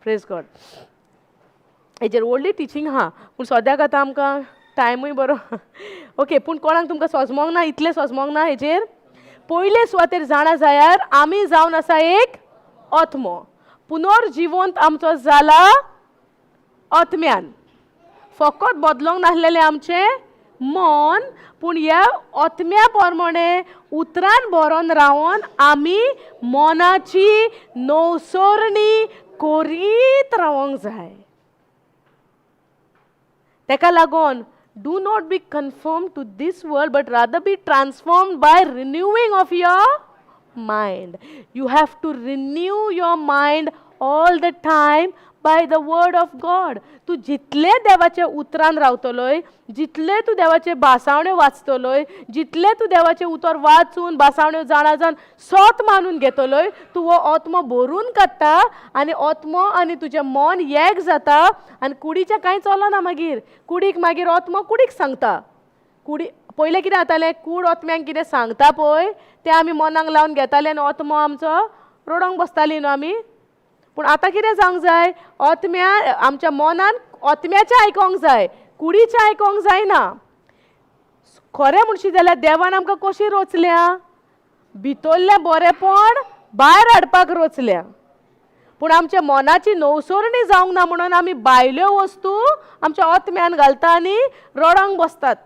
Praise God. हेजेर व्हडली टिचींग आहा, पूण सद्याक आतां आमकां टायमूय बरो. ओके, पूण कोणाक तुमकां सोजमोंक ना? इतलें सोजमोंक ना हेजेर? पयले सुवातेर जाणा जाल्यार आमी जावन आसा एक आत्मो. पुनर्जिवंत आमचो जाला आत्म्यान. फकत बदलोंक नासलेलें आमचें मन, पूण ह्या आत्म्या प्रमाणे उतरान बरोन रावन आमी मनाची नवसरणी करीत रावंक जाय. तेका लागून do not be conformed to this world, but rather be transformed by renewing of your mind. You have to renew your mind all the time by the word of God. तू जितले देवाचे उतरान रावतलोय, जितले तू देवाचे भासावण्यो वाचतलोय, जितले तू देवाचे उतर वाचून भासावण्यो जाणा जावन सोत मानून घेतलोय, तू हो आत्मो भरून काडटा आनी आत्मो आनी तुजें मन एक जाता आनी कुडीचें कांय चलना मागीर. कुडीक मागीर आत्मो कुडीक सांगता. कुडी पयलें कितें जातालें? कूड आत्म्यांक कितें सांगता पळय तें आमी मनाक लावन घेताले आनी आत्मो आमचो रडोंक बसताली न्हू आमी. पूण आतां कितें जावंक जाय? आत्म्या आमच्या मनान आत्म्याचें आयकोंक जाय, कुडीचें आयकोंक जायना. खरें म्हणशी जाल्यार देवान आमकां कशी रचल्या? भितरलें बरेंपण भायर हाडपाक रचल्या. पूण आमच्या मनाची नवसरणी जावंक ना म्हणून आमी भायल्यो वस्तू आमच्या आत्म्यान घालता आनी रडोंक बसतात.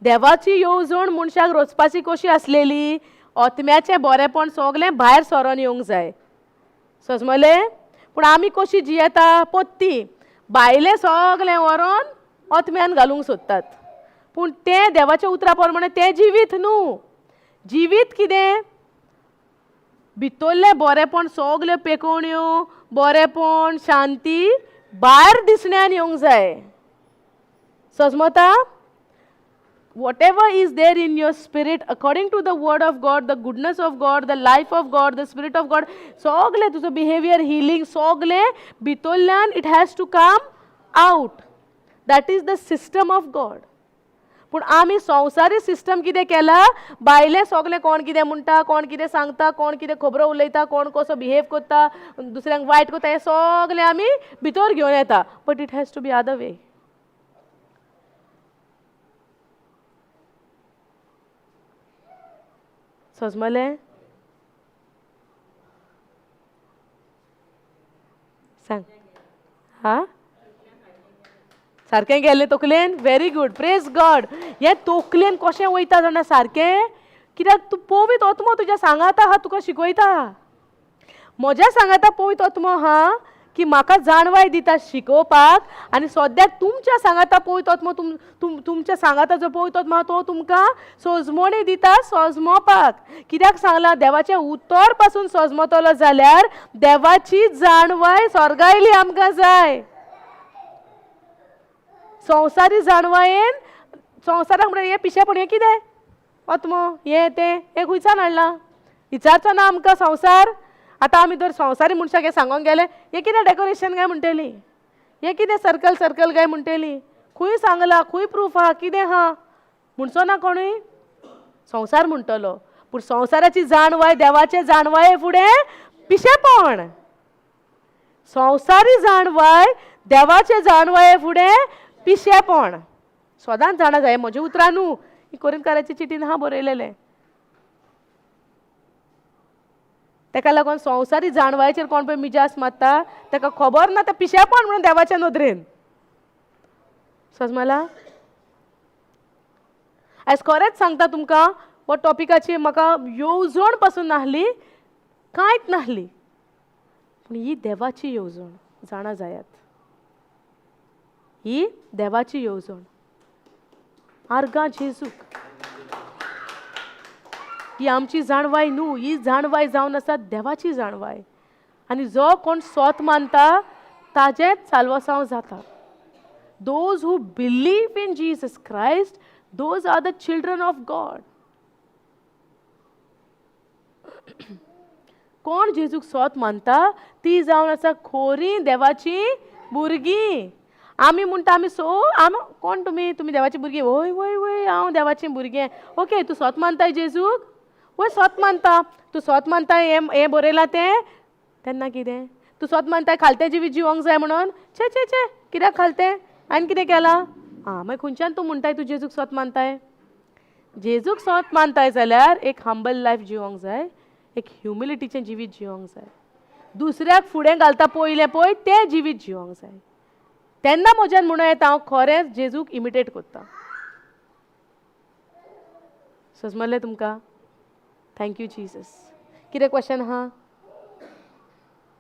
देवाची येवजण मनशाक रचपाची कशी आसलेली? आत्म्याचें बरेंपण सगळें भायर सरोन येवंक जाय. समजलें? पूण आमी कशी जियेता? पत्ती भायलें सगळें व्हरोन आत्म्यान घालूंक सोदतात. पूण तें देवाच्या उतरा प्रमाणे तें जिवीत न्हू. जिवीत कितें? भितरलें बरेंपण सगल्यो पेकोवण्यो, बरेंपण, शांती भायर दिसण्यान येवंक जाय. समजता? whatever is there in your spirit, according to the word of God, the goodness of God, the life of God, the spirit of God, sogle तुझं behavior healing, sogle भितरल्यान it has to come out. That is the system of God. पूण आमी संवसारी सिस्टम कितें केला, भायले सगळे कोण कितें म्हणटा, कोण कितें सांगता, कोण कितें खबरो उलयता, कोण कसो बिहेव करता, दुसऱ्यांक वायट करता, हें सगळें आमी भितर घेवन येता. But it has to be other way. समजलें? सांग. हा, सारकें गेलें तकलेन? Very good, praise God. हें तकलेन कशें वयता जाणा सारकें, कित्याक तूं पवित्र आत्मो तुज्या सांगाता आहा, तुका शिकयता. म्हज्या सांगाता पवित्र आत्मो आहा की म्हाका जाणवाय दिता शिकोवपाक, आनी सद्याक तुमच्या सांगाता पवित्र आत्मो तुमच्या सांगाता जो पवित्र आत्मा तो तुमकां सोजमणी दिता सोजमोवपाक. कित्याक सांगलां, देवाचें उतर पासून सोजमतलो जाल्यार देवाची जाणवाय स्वर्गायली आमकां जाय. संवसारी जाणवायेन संवसाराक म्हणटा हें पिशेपण, हें कितें आत्मो, हें तें हें खंयच्यान हाडलां, विचारचो ना आमकां संवसार. आतां आमी जर संवसारी मनशाक हें सांगोंक गेले, हें कितें डेकोरेशन काय म्हणटली, हें कितें सर्कल सर्कल काय म्हणटली, खंय सांगलां, खंय प्रूफ आहा, कितें आहा, म्हणचो ना कोणूय. संवसार म्हणटलो. पूण संवसाराची जाणवाय देवाचे जाणवाये फुडें पिशेपण. संवसारी जाणवाय देवाचे जाणवाये फुडें पिशेपण. सदांच जाणा जाय. म्हजे उतरां न्हू, कोरिंथकाराची चिठीन आहा बरयलेलें. तेका लागून संवसारी जाणवायेचेर कोण पळय मिजास मारता तेका खबर ना, तें पिशेपण म्हणून देवाच्या नदरेन. समजला? आयज खरेंच सांगता तुमकां, हो टॉपिकाची म्हाका येवजण पासून नाहली, कांयच नाहली. पूण ही देवाची येवजण जाणा जायात. ही देवाची येवजण. आर्गां जेजूक ही आमची जाणवाय न्हू, ही जाणवाय जावन आसा देवाची जाणवाय. आनी जो कोण स्वत मानता ताजेंच साल्वसांव जाता. Those who believe in Jesus Christ, those are the children of God. कोण जेजूक स्वत मानता ती जावन आसा खोरी देवाची भुरगीं. आमी म्हणटा आमी कोण तुमी देवाची भुरगीं? वय वय वय हांव देवाचें भुरगें. ओके, तूं स्वत मानताय जेजूक? वय स्वत मानता. तूं स्वत मानताय हें बरयलां तें? तेन्ना कितें? तूं स्वत मानताय खालतें जिवीत जिवंक जाय म्हणून? छे छे छे, कित्याक खालतें? आनी कितें केलां? मागीर खंयच्यान तूं म्हणटाय तूं जेजूक स्वत मानताय? जेजूक स्वत मानताय जाल्यार एक हंबल लायफ जिवंक जाय, एक ह्युमिलिटीचें जिवीत जिवंक जाय. दुसऱ्याक फुडें घालता पयलें पळय तें जिवीत जिवंक जाय. तेन्ना म्हज्यान म्हणूं येता हांव खरेंच जेजूक इमिटेट करता. समजलें तुमकां? Thank you Jesus. कितें क्वेश्चन आहा?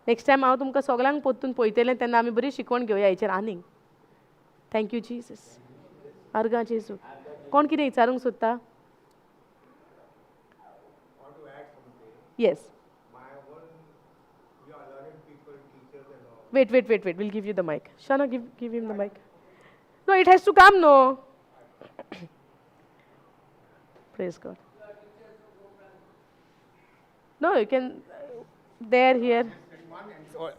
नेक्स्ट टायम हांव तुमकां सगळ्यांक पोत्तून पळयतलें तेन्ना आमी बरी शिकवण घेवया हेचेर आनीक. Thank you Jesus. आर्गां जेजूक. कोण कितें विचारूंक सोदता? Yes. Wait. We'll give you the mic. Shana, give him the mic. No, it has to come, no. Praise God. No, you can, there, here. So,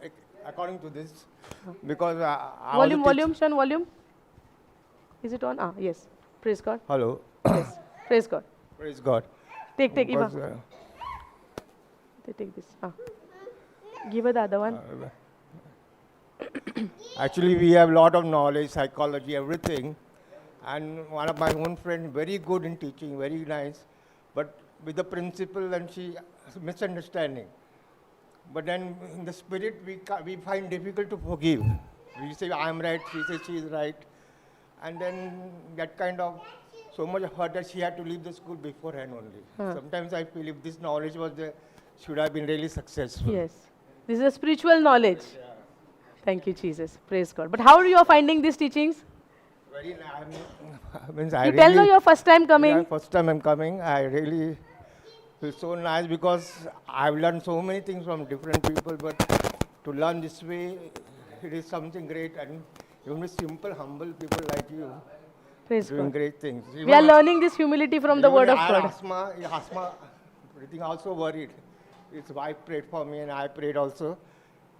according to this, because I Volume, Sean, volume. Is it on? Yes. Praise God. Hello. Yes. Praise God. Praise God. Take, Eva. Because, Take this. Give her the other one. actually, we have a lot of knowledge, psychology, everything. And one of my own friends, very good in teaching, very nice, but with the principle and she misunderstanding. But then in the spirit, we find difficult to forgive. We say, I'm right, she says she is right. And then that kind of so much hurt that she had to leave the school beforehand only. Sometimes I feel if this knowledge was there, should have been really successful. Yes. This is a spiritual knowledge. Thank you, Jesus. Praise God. But how are you finding these teachings? Very nice. You tell me your first time coming. Yeah, first time I'm coming. I really feel so nice because I've learned so many things from different people, but to learn this way, it is something great. And even with simple, humble people like you, Praise doing God. great things. We are learning this humility from the Word of I had God. asthma, everything also worried. His wife prayed for me and I prayed also.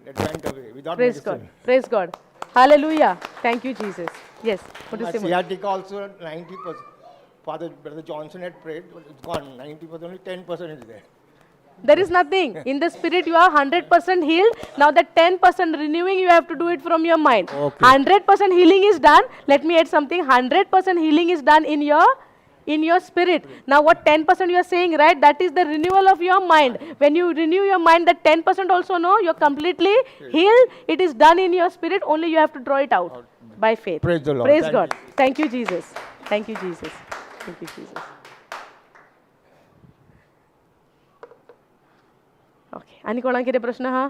It went away without Praise medicine. God. Praise God. Hallelujah. Thank you, Jesus. Yes. What My is it? sciatica also 90%. Brother Johnson had prayed, but it's gone. 90%, only 10% is there. There is nothing. In the spirit, you are 100% healed. Now, that 10% renewing, you have to do it from your mind. Okay. 100% healing is done. Let me add something. 100% healing is done in your spirit. Now, what 10% you are saying, right? That is the renewal of your mind. When you renew your mind, that 10% also know you're completely healed. It is done in your spirit. Only you have to draw it out by faith. Praise the Lord. Praise Thank God. you. Thank you, Jesus. Thank you, Jesus. Thank you, Jesus. Okay आनी कोणाक कितें प्रश्न आहा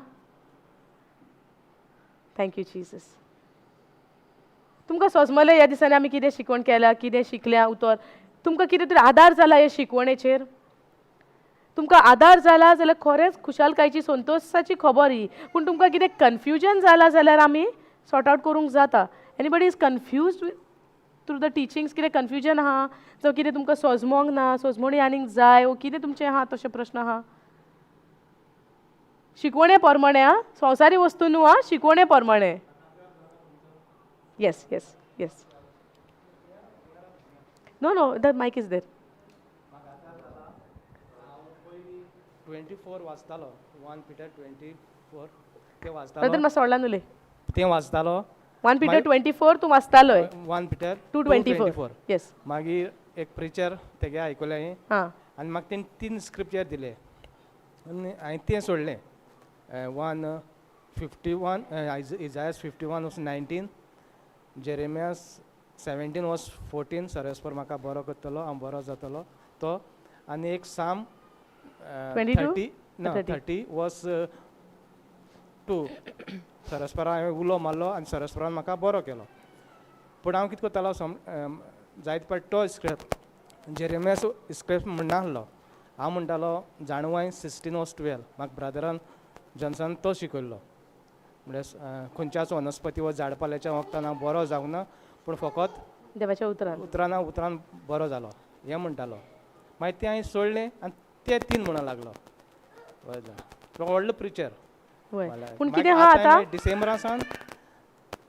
थँक्यू जीसस तुमकां सोजमलें ह्या दिसांनी आमी कितें शिकवण केल्या कितें शिकल्या उतर तुमकां कितें तरी आदार जाला हे शिकवणेचेर तुमकां आदार जाला जाल्यार खरेंच खुशालकायेची संतोशाची खबर ही पूण तुमकां कितें कन्फ्युजन जाला जाल्यार आमी सॉर्ट आउट करूंक जाता anybody is confused through the teachings कितें कन्फ्युजन आहा जावं कितें तुमकां सोजमोंक ना सोजमणी आनीक जाय वो कितें तुमचें आहा तशें प्रश्न आहा शिकवणे प्रमाणे आं संवसारी वस्तू न्हू आं शिकवणे प्रमाणे yes yes yes no no the mike is there 24 वाचतालो 1 Peter 24 ते ब्रदर वाचतालो मातसो व्हडल्यान उलय ते वाचतालो 1 Peter 24 तूं वाचतालोय 1 Peter 2:24 येस मागीर एक प्रिचर तेगे आयकलें हांवें हां आनी म्हाका तेणी 3 स्क्रिप्चर दिले आनी हांवें तें सोडलें 1:51 Isaiah 51:19 Jeremiah 17:14 सरस्पर म्हाका बरो करतलो हांव बरो जातलो तो आनी एक साम 22? 30:2 सरस्परा हांवें उलो मारलो आनी सरस्परान म्हाका बरो केलो पूण हांव कितें करतालो जायत पाट तो स्क्रिप्ट जेरेमिया स्क्रिप्ट म्हणनासलो हांव म्हणटालो जाणवाय 16:12 म्हाका ब्रदरान जॉन्सन तो शिकयल्लो म्हळ्यार खंयच्याच वनस्पती व झाडपाल्याच्या वखदान हांव बरो जावंक ना पूण फकत देवाच्या उतरान उतरान बरो जालो हें म्हणटालो मागीर तें हांवें सोडलें आनी ते 3 म्हणूंक लागलो तो व्हडलो प्रिचर वय पूण कितें आहा आतां डिसेंबरा सावन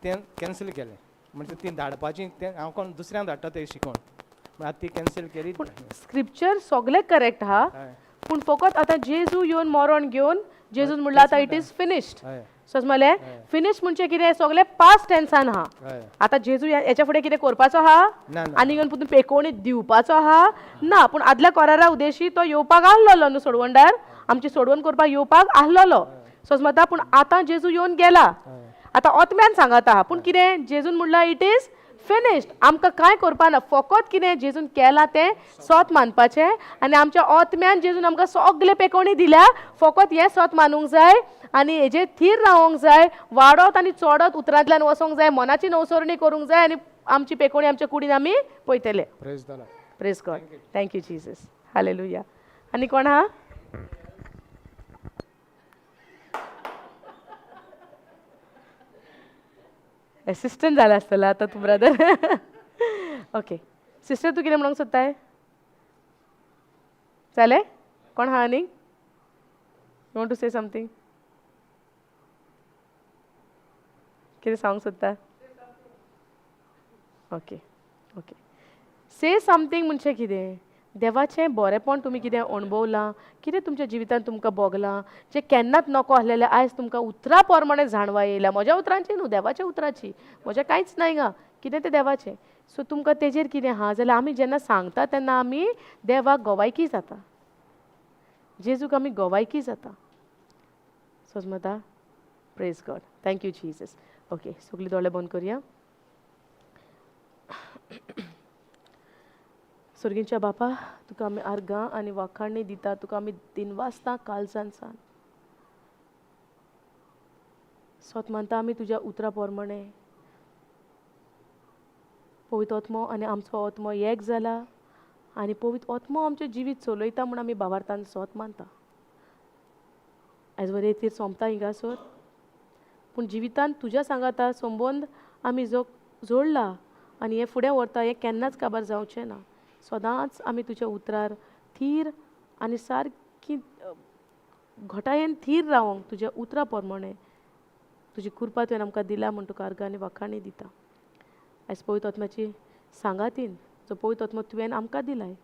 तें कॅन्सील केलें म्हणजे ती धाडपाची तें हांव कोण दुसऱ्यांक धाडटा तें शिकोवन आतां ती कॅन्सील केली पूण स्क्रिप्चर सगळे करेक्ट आहा हय पूण फकत आतां जेजू येवन मरण घेवन जेजून म्हणला आतां इट इज फिनिश्ड हय समजलें फिनिश म्हणजे कितें सगळें पास्ट टेन्सान आहा हय आतां जेजू हेच्या फुडें कितें करपाचो आहा ना ना आनी घेवन पुतून पेकोवणी दिवपाचो आहा ना पूण आदल्या कोरारा उद्देशी तो येवपाक आसलोलो न्हू सोडवणदार आमची सोडवण करपाक येवपाक आसलोलो समजता पूण आतां जेजू येवन गेला आतां ओतम्यान सांगता आहा पूण कितें जेजून म्हणला इट इज फिनिश्ड आमकां कांय करपा ना फकत कितें जेजून केलां तें सोत मानपाचें आनी आमच्या ओतम्यान जेजून आमकां सगळे पेकोवणी दिल्या फकत हें सोत मानूंक जाय आनी हेजेर थीर रावोंक जाय वाडत आनी चोडत उतरांतल्यान वचोंक जाय मनाची नवसरणी करूंक जाय आनी आमची पेकोवणी आमच्या कुडीन आमी पळयतले praise the Lord praise God thank you Jesus hallelujah आनी कोण आहा असिस्टंट जाला आसतलो आतां तूं ब्रदर ओके सिस्टर तूं कितें म्हणूंक सोदताय जालें कोण आहा आनीक you want to say something कितें सांगूंक सोदता ओके ओके से समथींग म्हणजे कितें देवाचें बरेंपण तुमी कितें अणभवलां कितें तुमच्या जिवितांत तुमकां भोगलां जें केन्नाच नको आसलेलें आयज तुमकां उतरां प्रमाणे जाणवा येयला म्हज्या उतरांची न्हू देवाच्या उतराची म्हजें कांयच नाही गा कितें तें देवाचें सो तुमकां तेजेर कितें आहा जाल्यार आमी जेन्ना सांगता तेन्ना आमी देवाक गोवायकी जाता जेजूक आमी गोवायकी जाता समजता praise God thank you Jesus okay सगळीं दोळे बंद करुया सुर्गींच्या बापा तुका आमी आर्गां आनी वाखाणणी दिता तुका आमी दिनवासता काळजान सान सोत मानता आमी तुज्या उतरा प्रमाणे पवित्र आत्मो आनी आमचो आत्मो एक जाला आनी पवित्र आत्मो आमचें जिवीत चलयता म्हूण आमी भावार्थान सोत मानता आयज बरें येतीर सोंपता हिंगासोर पूण जिवितांत तुज्या सांगाता संबंद आमी जो जोडला आनी हें फुडें व्हरता हें केन्नाच काबार जावचें ना. सदांच आमी तुज्या उतरार थीर आनी सारकी घोटायेन थीर रावंक तुज्या उतरा पोरमोणें तुजी कृपा तुवें आमकां दिला म्हूण तुका अर्गां आनी वाखाणी दिता. आयज पवित्र आत्म्याची सांगातीन जो पवित्र आत्मो तुवें आमकां दिलाय.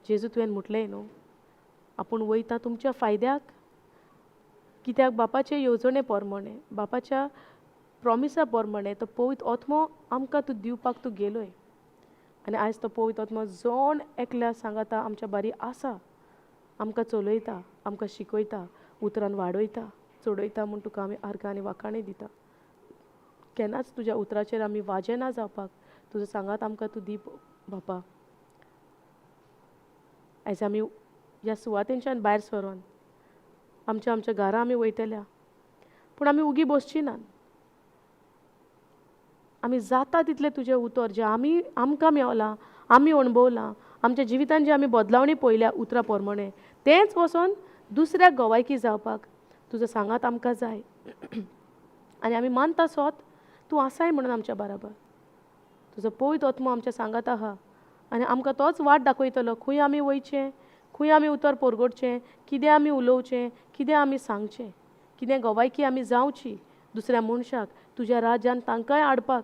जेजू तुवें म्हटलें न्हू आपूण वयता तुमच्या फायद्याक, कित्याक बापाचे येवजणे पोरमोणें बापाच्या प्रॉमिसा पोरमोणें तो पवित्र आत्मो आमकां तूं दिवपाक तूं गेलोय. आनी आयज तो पवित्र आत्मो जोण एकल्या सांगाता आमच्या बारी आसा, आमकां चलयता, आमकां शिकयता, उतरान वाडयता, चडयता म्हूण तुका आमी अर्गां आनी वाखाणी दिता. केन्नाच तुज्या उतराचेर आमी वाजे ना जावपाक तुजो सांगात आमकां तूं दी बापा. आयज आमी ह्या सुवातेंच्यान भायर सरोन आमच्या घरां आमी वयतल्या, पूण आमी उगी बसची नात. आमी जाता तितलें तुजें उतर जें आमकां मेवलां, आमी अणभवलां, आमच्या जिवितान जें आमी बदलावणी पळयल्या उतरा पोरमोणें तेंच वचोन दुसऱ्याक गोवायकी जावपाक तुजो सांगात आमकां जाय. आनी आमी मानता सोत तूं आसाय म्हणून आमच्या बराबर. तुजो पवित्र आत्मो आमच्या सांगात आहा आनी आमकां तोच वाट दाखयतलो खंय आमी वयचें, खंय आमी उतर पोरगोडचें, कितें आमी उलोवचें, कितें आमी सांगचें, कितें गोवायकी आमी जावची दुसऱ्या मनशाक तुज्या राज्यान तांकांय हाडपाक.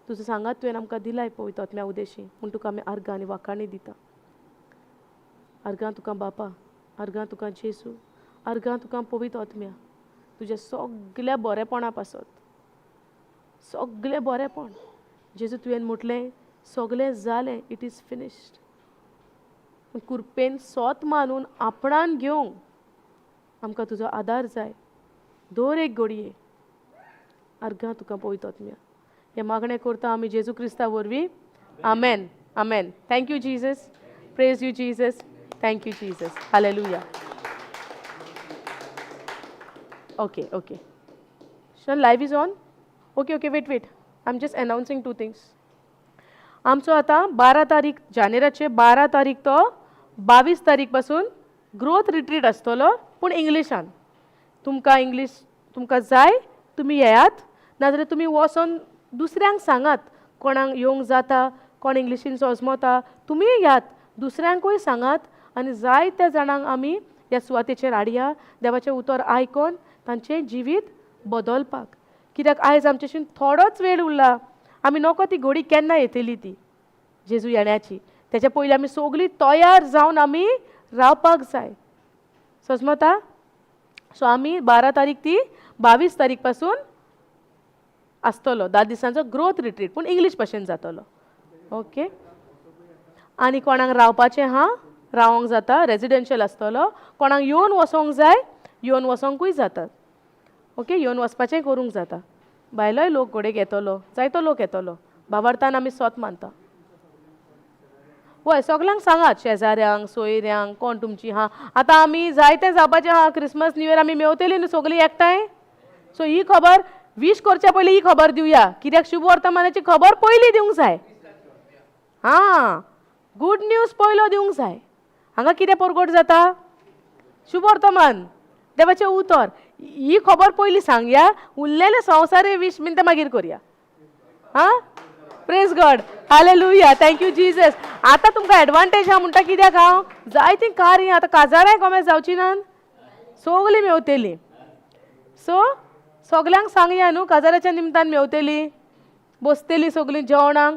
तुजो सांगात तुवें आमकां दिलाय पवित्र आत्म्या उदेशी म्हूण तुका आमी अर्गां आनी वाखाणी दिता. अर्गां तुका बापा, अर्गां तुका जेसू, अर्गां तुका पवित्र आत्म्या तुज्या सगल्या बरेपणा पासत, सगलें बरेपण. जेजू तुवें म्हटलें सगलें जालें, इट इज फिनिश्ड. कुरपेन सोत मानून आपणान घेवंक आमकां तुजो आदार जाय. दर एक घडये अर्गां तुका पवित्र आत्म्या हें मागणें करता आमी जेजू क्रिस्ता वरवीं. Amen amen. Thank you Jesus. Praise you Jesus. Thank you Jesus. Hallelujah. Okay okay. So live is on. Okay wait. I am just announcing 2 things. आमचो आतां 12 तारीख जानेराचे 12 तारीख तो 22 तारीख पासून ग्रोथ रिट्रीट आसतलो, पूण इंग्लिशान. तुमकां इंग्लीश तुमकां जाय तुमी येयात, नाजाल्यार तुमी वचोन दुसऱ्यांक सांगात. कोणाक येवंक जाता, कोण इंग्लिशीन सोजमोता, तुमी येयात, दुसऱ्यांकूय सांगात आनी जायत्या जाणांक आमी ह्या सुवातेचेर हाडया देवाचें उतर आयकोन तांचें जिवीत बदलपाक. कित्याक आयज आमचेशीन थोडोच वेळ उरला. आमी नोको ती घडी केन्ना येतली ती जेजू येण्याची. तेच्या पयलीं आमी सगळीं तयार जावन आमी रावपाक जाय. समजता? सो आमी 12 तारीख ती 22 तारीख पासून आसतलो 10 दिसांचो ग्रोथ रिट्रीट, पूण इंग्लीश भाशेन जातलो. ओके. आनी कोणाक रावपाचें रावोंक जाता, रेजिडेन्शियल आसतलो. कोणाक येवन वसोंक जाय येवन वसोंकूय जाता. ओके. येवन वचपाचें करूंक जाता. भायलोय लोक घोडेक येतलो, जायतो लोक येतलो. भावार्थान आमी सोत मानता. वय सगल्यांक सांगात, शेजाऱ्यांक, सोयऱ्यांक, कोण तुमची आतां आमी जायते जावपाचें क्रिसमस न्यू इयर आमी मेवतलीं न्हू सगळीं एकठांय. सो ही खबर वीश करच्या पयलीं ही खबर दिवया, कित्याक शुभ वर्तमानाची खबर पयलीं दिवंक जाय. गूड न्यूज पयलो दिवंक जाय. हांगा कितें परगट जाता? शुभ वर्तमान, देवाचें उतर. ही खबर पयलीं सांगया, उरलेले संवसारी वीश बीन ते मागीर करया. Praise God. Hallelujah. Thank you Jesus. आतां तुमकां एडवांटेज म्हणटा कित्याक जायतीं कार्यां आतां काजाराय गोमे जावची नात, सगलीं मेवतलीं. सो सगल्यांक सांगया न्हू, काजाराच्या निमतान मेवतलीं, बसतलीं सगलीं जेवणाक.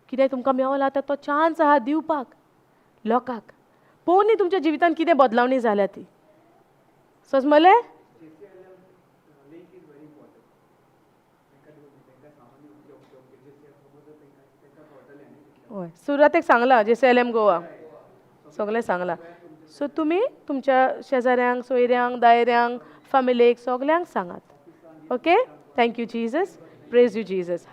कितें तुमकां मेवला आतां तो चान्स आहा दिवपाक लोकांक. पळोवन न्ही तुमच्या जिवितान कितें बदलावणी जाल्या ती. समजलें? हय, सुरवातेक सांगलां JCLM गोवा सगळें सांगलां. सो तुमी तुमच्या शेजाऱ्यांक, सोयऱ्यांक, दायऱ्यांक, फॅमिलीक सगल्यांक सांगात. Okay. Thank you Jesus. Praise you Jesus.